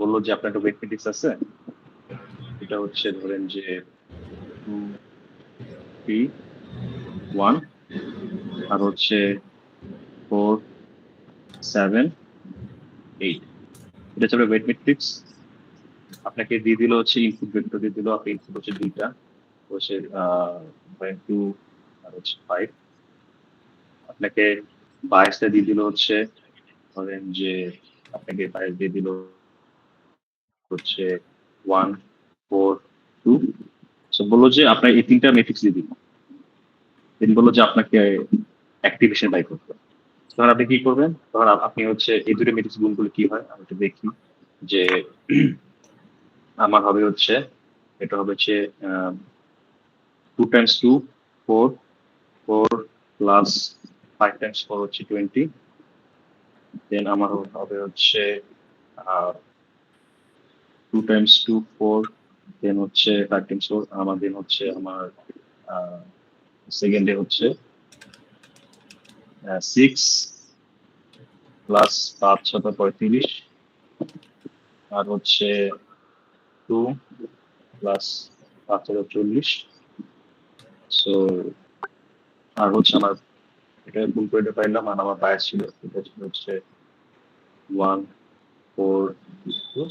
বললো যে আপনার একটা ওয়েট ম্যাট্রিক্স আছে, এটা হচ্ছে ধরেন যে 2 3 1 আর হচ্ছে 4 7 8, এটা হচ্ছে ওয়েট ম্যাট্রিক্স। আপনাকে দিয়ে দিল হচ্ছে ইনপুট ভেক্টর দিয়ে দিল, আপনি ইনপুট হচ্ছে 2টা, হচ্ছে 2 আর হচ্ছে 5। আপনাকে বায়াসটা দিয়ে দিল হচ্ছে, ধরেন যে আপনাকে বায়াস দিয়ে দিল হচ্ছে 1 4 2। সো বললো যে আপনার এই 3টা ম্যাট্রিক্স দিয়ে দিল, দেন বললো যে আপনাকে অ্যাক্টিভেশন বাই করতে হবে। তখন আপনি কি করবেন? তখন আপনি হচ্ছে এই দুটো ম্যাট্রিক্স গুণ করলে কি হয় আমি একটু দেখি যে আমার হবে হচ্ছে, এটা হবে হচ্ছে 2 times 2 4, 4 প্লাস 5 times 4 হচ্ছে 20। দেন আমার হবে হচ্ছে 2 times 2 4, দেন হচ্ছে 5 times 4, আমার দেন হচ্ছে আমার সেকেন্ডে হচ্ছে 6 প্লাস 5 7 35, আর হচ্ছে 2 প্লাস 5 40। সো আর হচ্ছে আমার এটা গুণ করে এটা পাইলাম, আর আমার বায়াস ছিল এটা ছিল হচ্ছে 1 4 2।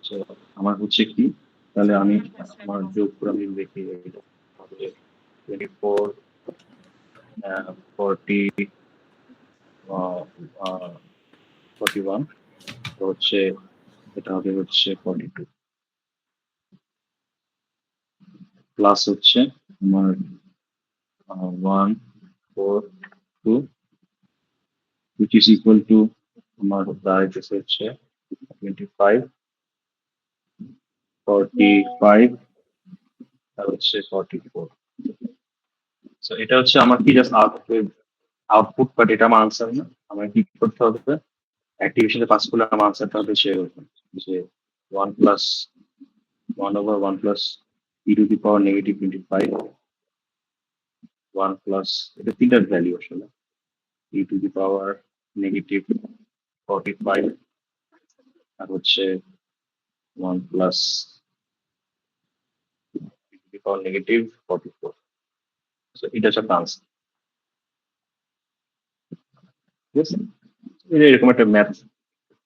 So, আমার হচ্ছে কি, তাহলে আমি আমার যোগ করে আমি দেখি এটা হবে 24 40 41, তো হচ্ছে এটা হবে হচ্ছে 42 প্লাস হচ্ছে আমার 1 4 2, which is equal to আমার দাঁড়াইতেছে হচ্ছে 25 45 আর হচ্ছে 44। সো এটা হচ্ছে আমার কি জাস্ট আউটপুট, বাট এটা আমার আনসার না। আমার কি করতে হবে, অ্যাক্টিভেশনে পাস করলে আমার আনসারটা হবে যে 1 plus 1/1 plus e to the power negative 25, 1 plus এটা তিনটার ভ্যালু আসলে e to the power negative 45, আর হচ্ছে 1 plus e to the power negative 44। So এটা হচ্ছে আনসার, ঠিক আছে? এটা এরকম একটা ম্যাথ,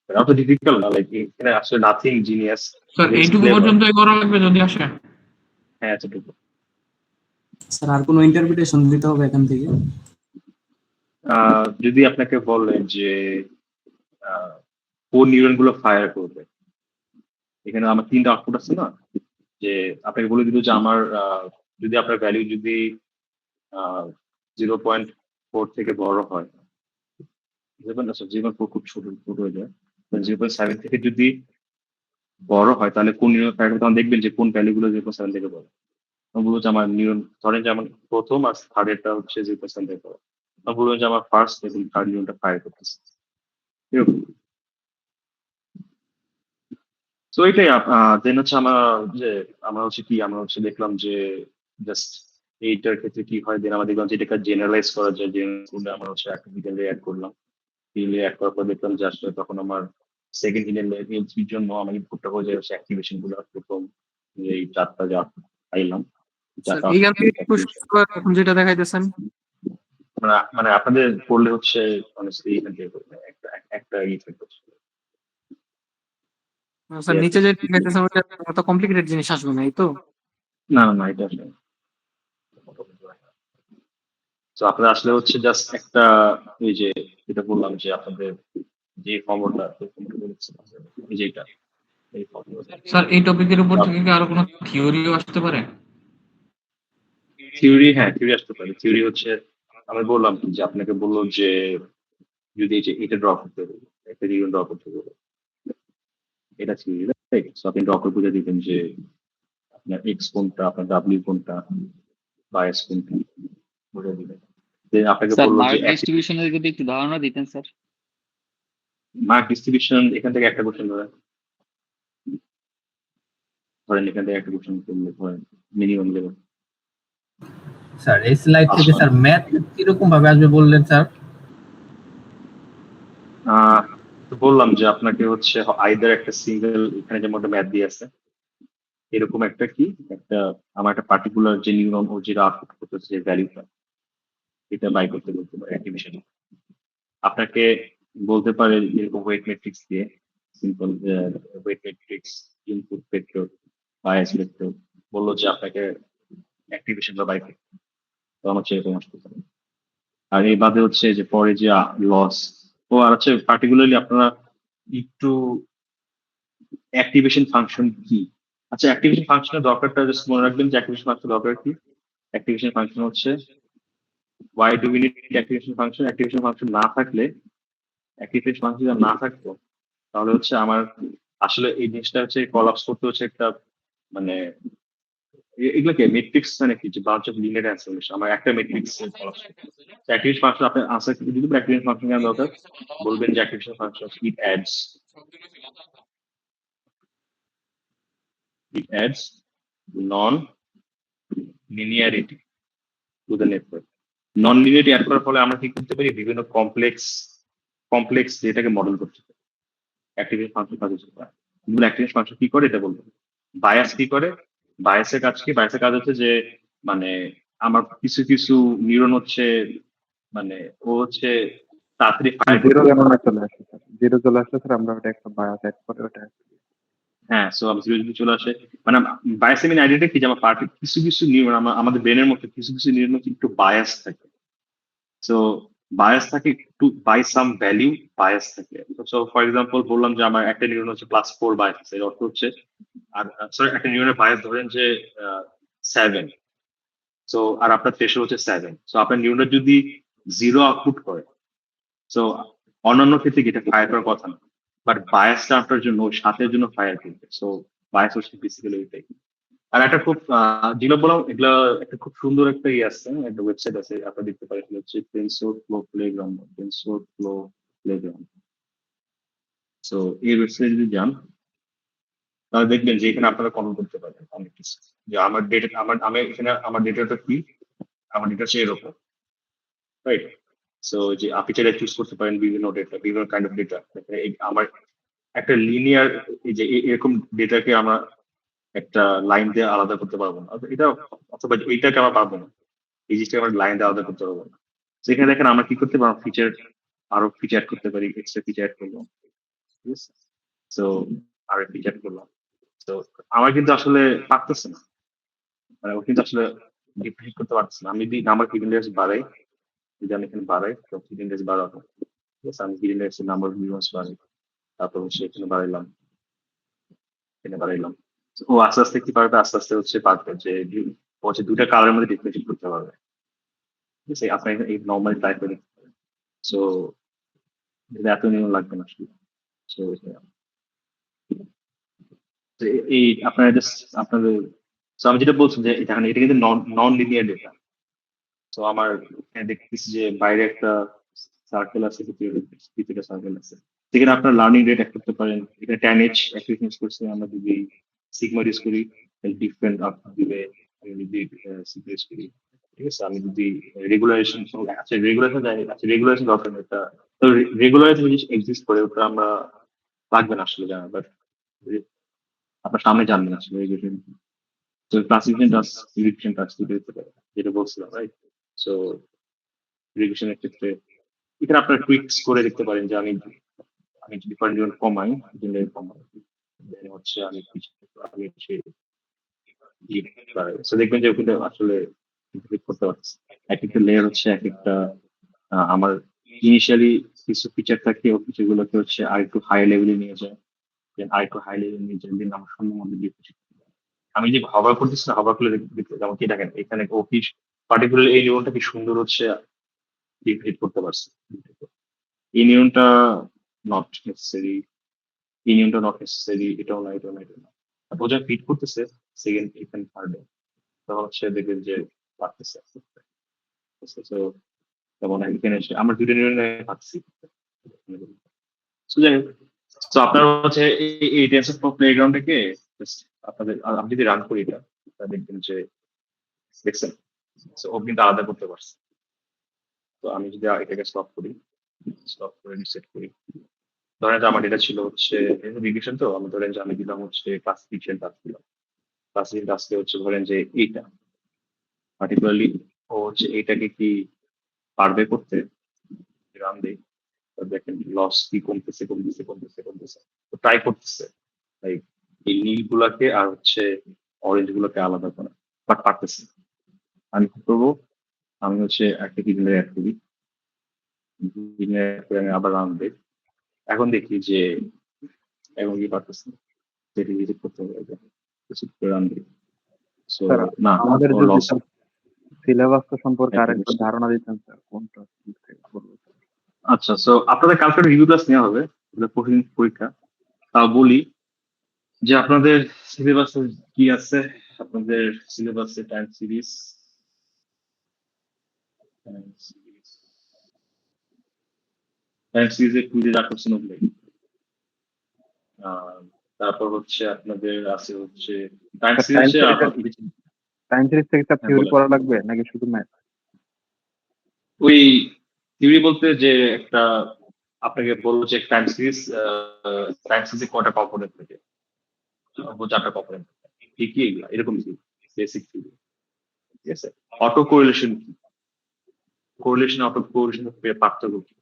অত ডিফিকাল্ট না, লাইক এখানে আসলে নাথিং জিনিয়াস। স্যার এইটুকু পর্যন্তই করা লাগবে যদি আসে? হ্যাঁ এতটুকু। স্যার আর কোনো ইন্টারপ্রিটেশন দিতে হবে এখান থেকে? যদি আপনাকে বলে যে কোন নিউরন গুলো ফায়ার করবে, এখানে আমার 3টা আউটপুট আছে না, যে আপনাকে বলে দিল যে আমার যদি আপনার ভ্যালু যদি 0.4 থেকে বড় হয়, 0.4 খুব ছোট ছোট হয়ে যায়, 0.7 থেকে যদি বড় হয় তাহলে কোন নিউরন ফায়ার করবে, তখন দেখবেন যে কোন ভ্যালু গুলো 0.7 থেকে বড়। তখন বলবো যে আমার নিউরন, ধরেন যে আমার প্রথম আর থার্ড এরটা হচ্ছে 0.7 থেকে বড়, তখন বলবো যে আমার ফার্স্ট এবং থার্ড নিউরনটা ফায়ার করতেছে, এরকম। তো এটাই দেন হচ্ছে আমার যে আমরা হচ্ছে কি, আমরা হচ্ছে দেখলাম যে জাস্ট এইটার ক্ষেত্রে কি হয়, দেন আমরা দেখলাম যে এটাকে জেনারেলাইজ করা যায়, জেনারেলাইজ করলে আমরা হচ্ছে একটা ডিটেইলে অ্যাড করলাম, ডিটেইলে অ্যাড করার পর দেখলাম যে আসলে তখন আমার সেকেন্ড ডিটেইলের জন্য আমার ইনপুটটা হয়ে যায় হচ্ছে অ্যাক্টিভেশন গুলো, প্রথম এই 4টা যা পাইলাম, স্যার 4টা এইখান থেকে পুশ করে এখন যেটা দেখাইতেছেন, মানে আপনাদের পড়লে হচ্ছে অনেস্টলি এখান থেকে একটা একটা ইফেক্ট হচ্ছে। স্যার নিচে যে দেখাইতেছেন ওটা এত কমপ্লিকেটেড জিনিস আসবে না, এই তো? না না না, এটা আসলে তো আপনারা আসলে হচ্ছে জাস্ট একটা, এই যে যেটা বললাম যে আপনাদের যে ফর্মুলাটা এই যেটা, এই ফর্মুলাটা স্যার এই টপিকের উপর থেকে কি আরো কোনো থিওরিও আসতে পারে? থিওরি, হ্যাঁ থিওরি আসতে পারে। থিওরি হচ্ছে আমি বললাম কি যে আপনাকে বললো যে যদি এই যে এটা ড্র করতে হবে, একটা রিজন ড্র করতে হবে, এটা থিওরি, রাইট? সো আপনি ড্র করে বুঝে দিবেন যে আপনার এক্স কোনটা, আপনার ডাব্লিউ কোনটা, বায়াস কোনটা, বুঝে দিবেন। দেন আপনাকে স্যার বললো যে মার্ক ডিস্ট্রিবিউশনের যদি একটু ধারণা দিতেন স্যার। মার্ক ডিস্ট্রিবিউশন, এখান থেকে একটা কোশ্চেন ধরেন, এখান থেকে একটা কোশ্চেন করলে ধরেন মিনিমাম লেভেল। স্যার এই স্লাইড থেকে স্যার ম্যাথ কিরকম ভাবে আসবে বললেন স্যার? তো বললাম যে আপনাকে হচ্ছে আইদার একটা সিঙ্গেল, এখানে যেমন একটা ম্যাথ দিয়ে আছে, এরকম একটা কি একটা আমার একটা পার্টিকুলার যে নিউরন ও যেটা আউটপুট করতেছে যে ভ্যালুটা, এটা বাই করতে বলতে পারে অ্যাক্টিভেশন। আপনাকে বলতে পারে এরকম ওয়েট ম্যাট্রিক্স দিয়ে simple weight matrix, input vector, bias vector, বললো যে আপনাকে অ্যাক্টিভেশন বা বাই তো আমার সেরকম আসতে পারে। আর এই বাদে হচ্ছে যে পরে যে লস ও আর হচ্ছে পার্টিকুলারলি আপনারা একটু অ্যাক্টিভেশন ফাংশন কি, আচ্ছা অ্যাক্টিভেশন ফাংশনের দরকারটা জাস্ট মনে রাখবেন যে অ্যাক্টিভেশন ফাংশন দরকার কি। অ্যাক্টিভেশন ফাংশন হচ্ছে why do we need activation function. Activation function না থাকলে, অ্যাক্টিভেশন ফাংশন না থাকতো তাহলে হচ্ছে আমার আসলে এই জিনিসটা হচ্ছে কলাপস করতে হচ্ছে একটা মানে এগুলোকে মেট্রিক্স মানে কি যে বাঞ্চ অফ লিনিয়ার অ্যান্সার আমার একটা মেট্রিক্স কলাপস করতে অ্যাক্টিভেশন ফাংশন আপনার আনসার কিন্তু যদি অ্যাক্টিভেশন ফাংশন কেন দরকার বলবেন যে activation function it adds non linearity to the network. Non linearity add করার ফলে আমরা কি করতে পারি বিভিন্ন কমপ্লেক্স ডেটাকে মডেল করতে পারি অ্যাক্টিভেশন ফাংশন কাজ হচ্ছে অ্যাক্টিভেশন ফাংশন কি করে এটা বলবো। বায়াস কি করে, বায়াসের কাজ কি, বায়াসের কাজ হচ্ছে যে মানে আমার কিছু কিছু নিউরন হচ্ছে মানে ও হচ্ছে তাড়াতাড়ি ফায়ার জিরো যেন না চলে আসে স্যার, জিরো চলে আসলে স্যার আমরা ওটা একটা বায়াস অ্যাড করে ওটা হ্যাঁ সো আমি জিরো যদি চলে আসে মানে বায়াসেমিন আইডিয়াটা কি যে আমার পার্টি কিছু কিছু নিউরন আমাদের ব্রেনের মধ্যে কিছু কিছু নিউরন হচ্ছে একটু বায়াস থাকে। সো বায়াস থাকে একটু বাই সাম ভ্যালিউ বায়াস থাকে। সো ফর এক্সাম্পল বললাম যে আমার একটা নিউরন হচ্ছে +4 বায়াস আছে, এর অর্থ হচ্ছে আর সরি একটা নিউরনের বায়াস ধরেন যে 7, সো আর আপনার থ্রেশহোল্ড হচ্ছে 7, সো আপনার নিউরনটা যদি 0 আউটপুট করে সো অন্যান্য ক্ষেত্রে কি এটা ফায়ার করার কথা না, বাট বায়াসটা আপনার জন্য 7-এর জন্য ফায়ার করবে। সো বায়াস হচ্ছে বেসিক্যালি এটাই। আর একটা খুব যেগুলো বললাম এগুলো একটা খুব সুন্দর একটা ইয়ে আছে, একটা ওয়েবসাইট আছে আপনারা দেখতে পারেন, সেটা হচ্ছে টেনসরফ্লো প্লেগ্রাউন্ড, টেনসরফ্লো প্লেগ্রাউন্ড। সো এই ওয়েবসাইটে যদি যান তাহলে দেখবেন যে এখানে আপনারা কন্ট্রোল করতে পারেন অনেক কিছু, যে আমার ডেটা আমি এখানে আমার ডেটাটা কি, আমার ডেটা হচ্ছে এরকম, রাইট। সো যে আপনি চাইলে চুজ করতে পারেন বিভিন্ন ডেটা, বিভিন্ন কাইন্ড অফ ডেটা। আমার একটা লিনিয়ার এই যে এরকম ডেটাকে আমরা একটা লাইন দিয়ে আলাদা করতে পারবো না, এটা অথবা এইটাকে আমরা পারবো না, এই জিনিসটা আমরা লাইন দিয়ে আলাদা করতে পারবো না। সেখানে দেখেন আমরা কি করতে পারবো, ফিচার আরো ফিচার করতে পারি, এক্সট্রা ফিচার করলাম, ঠিক আছে। সো আরো ফিচার করলাম, তো আমার কিন্তু আসলে পারতেছে না, মানে ও কিন্তু আসলে ডিফাইন করতে পারতেছে না। আমি যদি নাম্বার হিডেন লেয়ার্স বাড়াই, যদি আমি এখানে বাড়াই তো হিডেন লেয়ার্স বাড়াবো, ঠিক আছে। আমি hidden layers number of neurons বাড়াই, তারপর হচ্ছে এখানে বাড়াইলাম, এখানে বাড়াইলাম। ও আস্তে আস্তে কি পারবে, আস্তে আস্তে হচ্ছে পারবে যে ও হচ্ছে দুইটা কালারের মধ্যে ডিফারেন্সিয়েট করতে পারবে, ঠিক আছে। আপনি এই নর্মাল ট্রাই করে দেখতে পারেন। সো এত নিয়ম লাগবে না আসলে। সো এই আপনারা জাস্ট আপনাদের so আমি যেটা বলছি যে এটা এটা কিন্তু নন লিনিয়ার ডেটা। তো আমার এখানে দেখতেছি যে বাইরে একটা সার্কেল আছে, ভিতরে সার্কেল আছে, সেখানে আপনার লার্নিং রেট এক করতে পারেন। এখানে 10h অ্যাক্টিভিটি ইউজ করছে, আমরা যদি সিগমা ইউজ করি ডিফারেন্ট আউটপুট দিবে। আমি যদি সিগমা ইউজ করি, ঠিক আছে। আমি যদি রেগুলারেশন, আচ্ছা রেগুলেশন যাই, আচ্ছা রেগুলেশন দরকার নেই, এটা তো রেগুলারেশন জিনিস এক্সিস্ট করে, ওটা আমরা লাগবে না আসলে জানা, বাট আপনার সামনে জানবেন আসলে রেগুলেশন। তো ক্লাসিফিকেশন টাস্ক, রিগ্রেশন টাস্ক দুটো দিতে পারে, যেটা বলছিলাম, রাইট। সো রিগ্রেশনের ক্ষেত্রে এখানে আপনারা টুইকস করে দেখতে পারেন যে আমি যদি কন্টিনিউ কমাই, কমাই then হচ্ছে আমি আমি হচ্ছে সো দেখবেন যে ওখানে আসলে ইন্টারপ্রেট করতে পারছি। এক একটা লেয়ার হচ্ছে এক একটা আমার ইনিশিয়ালি কিছু ফিচার থাকে, ও ফিচার গুলোকে হচ্ছে আর একটু হাই লেভেলে নিয়ে যায়, দেন আর একটু হাই লেভেলে নিয়ে যায়, দেন আমার শূন্যের মধ্যে দিয়ে কিছু। আমি যে হবার করতেছি না, হবার করলে দেখতে যেমন কি দেখেন এখানে ও কি পার্টিকুলার এই নিয়মটা কি সুন্দর হচ্ছে ডিফাইন করতে পারছে। এই নিয়মটা নট নেসেসারি, এই নিয়মটা নট নেসেসারি, এটাও না, এটাও না, এটাও না। তারপর যখন ফিট করতেছে সেকেন্ড এখানে থার্ডে, তখন হচ্ছে দেখবেন যে পারতেছে। তো যেমন এখানে এসে আমরা দুটো নিয়মে পাচ্ছি। So যাই হোক, তো আপনার হচ্ছে এই টেনসরফ্লো প্লেগ্রাউন্ডটাকে আপনাদের আমি যদি রান করি এটা, তাহলে দেখবেন যে দেখছেন ও কিন্তু আলাদা করতে পারছে। তো আমি যদি এটাকে স্টপ করি, স্টপ করে রিসেট করি, ধরেন যে আমার ডেটা ছিল হচ্ছে রিগ্রেশন, তো আমি ধরেন যে আমি দিলাম হচ্ছে ক্লাসিফিকেশন টাস্ক দিলাম, ক্লাসিফিকেশন টাস্কে হচ্ছে ধরেন যে এইটা পার্টিকুলারলি ও হচ্ছে এইটাকে কি পারবে করতে, রান দেই, দেখেন লস কি কমতেছে কমতেছে কমতেছে কমতেছে। তো ট্রাই করতেছে লাইক এই নীল গুলাকে আর হচ্ছে অরেঞ্জ গুলোকে আলাদা করা, বাট পারতেছে না। আমি কি করবো, আমি হচ্ছে একটা কিডনি অ্যাড করি, কিডনি অ্যাড করে আমি আবার রান দিই। এখন দেখি যে এখন কি পারতেছে না, যেটি রিজেক্ট করতে হবে রান দিই। সো স্যার না, আমাদের ও যদি লস। সিলেবাস সম্পর্কে হ্যাঁ, আরেকটু ধারণা দিতেন স্যার, কোনটা কি থেকে করবো? আচ্ছা, সো আপনাদের কালকে রিভিউ ক্লাস নেওয়া হবে, এটা প্রতিদিন পরীক্ষা। তাও বলি যে আপনাদের সিলেবাসে কি আছে, আপনাদের সিলেবাসে টাইম সিরিজ, টাইম সিরিজে কুইজে 8% ওগুলো। তারপর হচ্ছে আপনাদের আছে হচ্ছে টাইম সিরিজ হচ্ছে টাইম সিরিজ থেকে স্যার হ্যাঁ, থিওরি বলেন। পড়া লাগবে নাকি শুধু ম্যাথ? ওই থিওরি বলতে যে একটা আপনাকে বলবো যে টাইম সিরিজে কটা কম্পোনেন্ট থাকে, 4টা কম্পোনেন্ট কি কি এগুলা এরকম কি বেসিক থিওরি। ঠিক আছে, অটো কোরিলেশন কি, কোরিলেশন অটো কোরিলেশন পার্থক্য কি,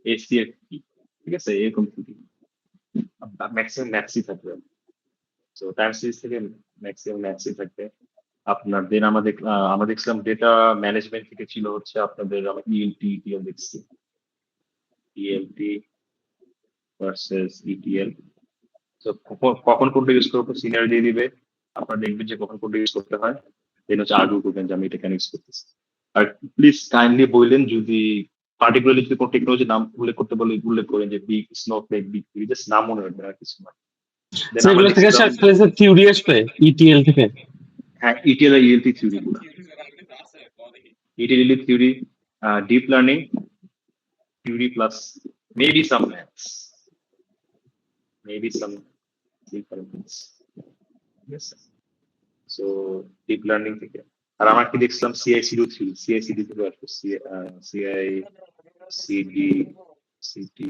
এসিএফ কি, ঠিক আছে, এরকম কি ম্যাক্সিমাম ম্যাথসই থাকবে। তো টাইম সিরিজ থেকে ম্যাক্সিমাম ম্যাথসই থাকবে আপনার। দেন আমরা দেখছিলাম ডেটা ম্যানেজমেন্ট থেকে ছিল হচ্ছে আপনাদের ইএলটি ইটিএল দেখছি, ইএলটি ভার্সেস ইটিএল। তো কখন কোনটা ইউজ করবো সিনিয়র দিয়ে দিবে, আপনারা দেখবেন যে কখন কোনটা ইউজ করতে হয়, দেন হচ্ছে আর্গুও করবেন যে আমি এটা কেন ইউজ করতেছি। আর প্লিজ কাইন্ডলি বললেন যদি পার্টিকুলারলি যদি কোনো টেকনোলজি নাম উল্লেখ করতে বলে উল্লেখ করেন, যে বিগ স্নোফ্লেক, বিগ জাস্ট নাম মনে রাখবেন আর কিছু না। Then সেগুলো থেকে স্যার ক্লাসের থিওরি আসবে ইটিএল থেকে। হ্যাঁ, ইটিএল আর ইএলটি থিওরি গুলো, ETL theory, deep learning theory plus maybe সাম ম্যাথস, মেবি সাম ইনফারেন্স। ঠিক আছে, সো ডিপ লার্নিং থেকে। আর আমার কি দেখছিলাম সিআইসিডি থিওরি, সিআইসিডি থেকে আসবে, CI CD city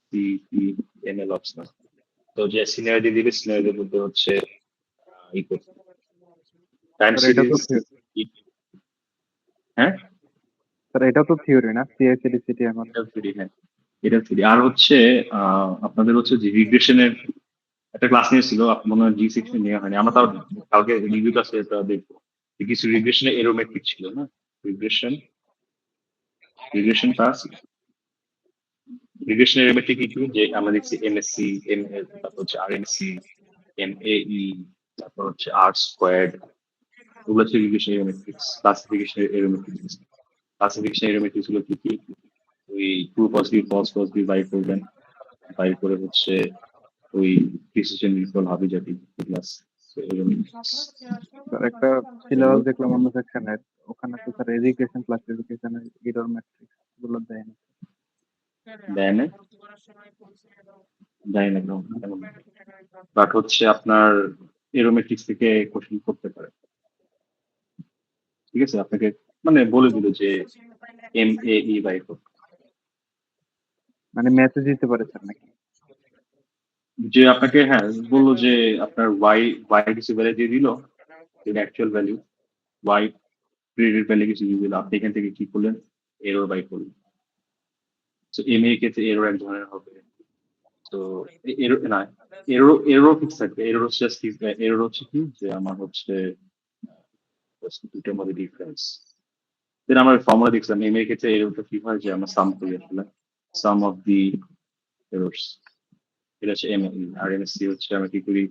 city ML option. তো যে সিনিয়র দিয়ে দিবে, সিনিয়রদের মধ্যে হচ্ছে ই করতে টাইম স্যার এটা তো সিরিজ। হ্যাঁ, স্যার এটা তো থিওরি না, সিআইসিডি সিটি আমার। এটা থিওরি, হ্যাঁ এটা থিওরি। আর হচ্ছে আপনাদের হচ্ছে যে রিগ্রেশনের একটা ক্লাস নিয়েছিল, মনে হয় জি সেকশন নেওয়া হয়নি, আমরা তাও কালকে রিভিউ ক্লাসে এটা দেখবো। কিছু রিগ্রেশনে এরোমেট্রিক ছিল না, রিগ্রেশন ক্লাস, রিগ্রেশন এরোমেট্রিক কি যে আমরা দেখছি এমএসসি, তারপর হচ্ছে আরএমসি, এমএই, তারপর হচ্ছে আর স্কোয়ার্ড, ওগুলো হচ্ছে রিগ্রেশন এরোমেট্রিক্স। ক্লাসিফিকেশন এরোমেট্রিক্স গুলো কি কি, ওই true positive false positive by করবেন, বাই করে হচ্ছে ওই ডিসিশন রিকল হবে জাতি ক্লাস। স্যার একটা সিলেবাস দেখলাম অন্য সেকশনের, ওখানে তো স্যার এডুকেশন ক্লাসিফিকেশনের এরর ম্যাট্রিক্স গুলো দেয় না। দেয় না, দেয় না বাট হচ্ছে আপনার এরোমেট্রিক্স থেকে কোশ্চেন করতে পারে। ঠিক আছে, আপনাকে মানে বলে দিল যে এমএই বাই মানে ম্যাথে দিতে পারে স্যার নাকি? যে আপনাকে হ্যাঁ বললো যে আপনার ওয়াই কিছু ভ্যালু দিয়ে দিল, অ্যাকচুয়াল ভ্যালু ওয়াই প্রিডিক্টেড ভ্যালু কিছু দিয়ে দিল, আপনি এখান থেকে কি করলেন, এরর বাই করলেন। তো এম এর ক্ষেত্রে এরর এক ধরনের হবে। তো এরর না, এরর ফিক্স থাকবে। এরর হচ্ছে কি যে আমার হচ্ছে দুটোর মধ্যে ডিফারেন্স। দেন আমরা ফর্মুলা দেখছিলাম এম এর ক্ষেত্রে এররটা কি হয় যে আমরা সাম করি আসলে, সাম অফ দি এরর্স, এটা হচ্ছে এম। আর এমএসসি হচ্ছে আমরা কি করি,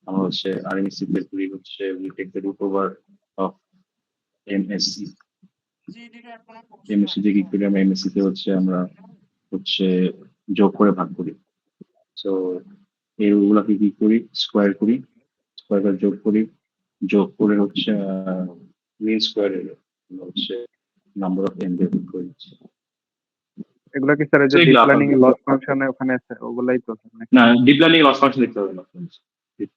আমরা হচ্ছে আর এমএসসি বের করি হচ্ছে we take the root over of MSC. MSC দিয়ে কি করি, আমরা এমএসসি তে হচ্ছে আমরা হচ্ছে যোগ করে ভাগ করি। সো এগুলোকে কি করি, স্কোয়ার করি, স্কোয়ার করে যোগ করে হচ্ছে মিন স্কোয়ার হচ্ছে নাম্বার অফ এন বের করে দিচ্ছি। এগুলো কি স্যার এই যে ডিপ লার্নিং লস ফাংশনে ওখানে আছে ওগুলাই তো স্যার নাকি? না, ডিপ লার্নিং লস ফাংশন দেখতে হবে না,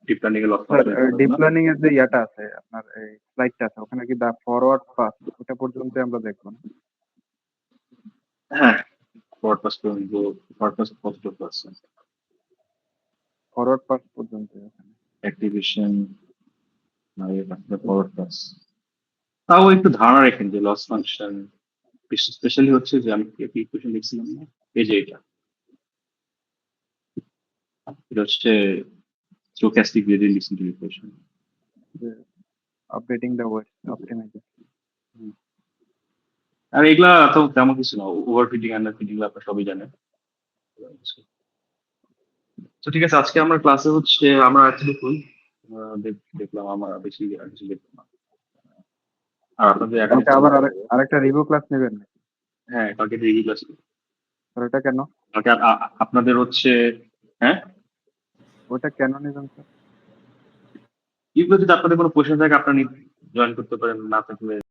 ডিপ লার্নিং এর loss sir function deep learning এর যে ইয়াটা আছে আপনার এই স্লাইডটা আছে ওখানে কি দা ফরওয়ার্ড পাস ওটা পর্যন্ত আমরা দেখবো না? হ্যাঁ, ফরওয়ার্ড পাস পর্যন্ত, forward pass positive pass, forward pass পর্যন্ত ওখানে অ্যাক্টিভেশন ফরওয়ার্ড পাস। তাও একটু ধারণা রাখেন যে লস ফাংশন স্পেশালি হচ্ছে যে আমি কি ইকুয়েশন লিখছিলাম না, এই যে এটা এটা হচ্ছে stochastic gradient descent equation. Updating the weight optimizer. আর এগুলা তো তেমন কিছু না, ওভারফিটিং আন্ডার ফিটিং আপনারা সবই জানেন। তো ঠিক আছে, আজকে আমরা ক্লাসে হচ্ছে আমরা এতটুকু দেখলাম, আমরা বেশি আর কিছু দেখলাম না। আর আপনাদের এখন কালকে আবার আরেকটা রিভিউ ক্লাস নেবেন নাকি? হ্যাঁ, কালকে রিভিউ ক্লাস। স্যার ওটা কেন? কালকে আপনাদের হচ্ছে, হ্যাঁ ওটা কেন নেবেন স্যার? এগুলো যদি আপনাদের কোনো কোয়েশ্চেন থাকে আপনারা জয়েন করতে পারেন, না থাকলে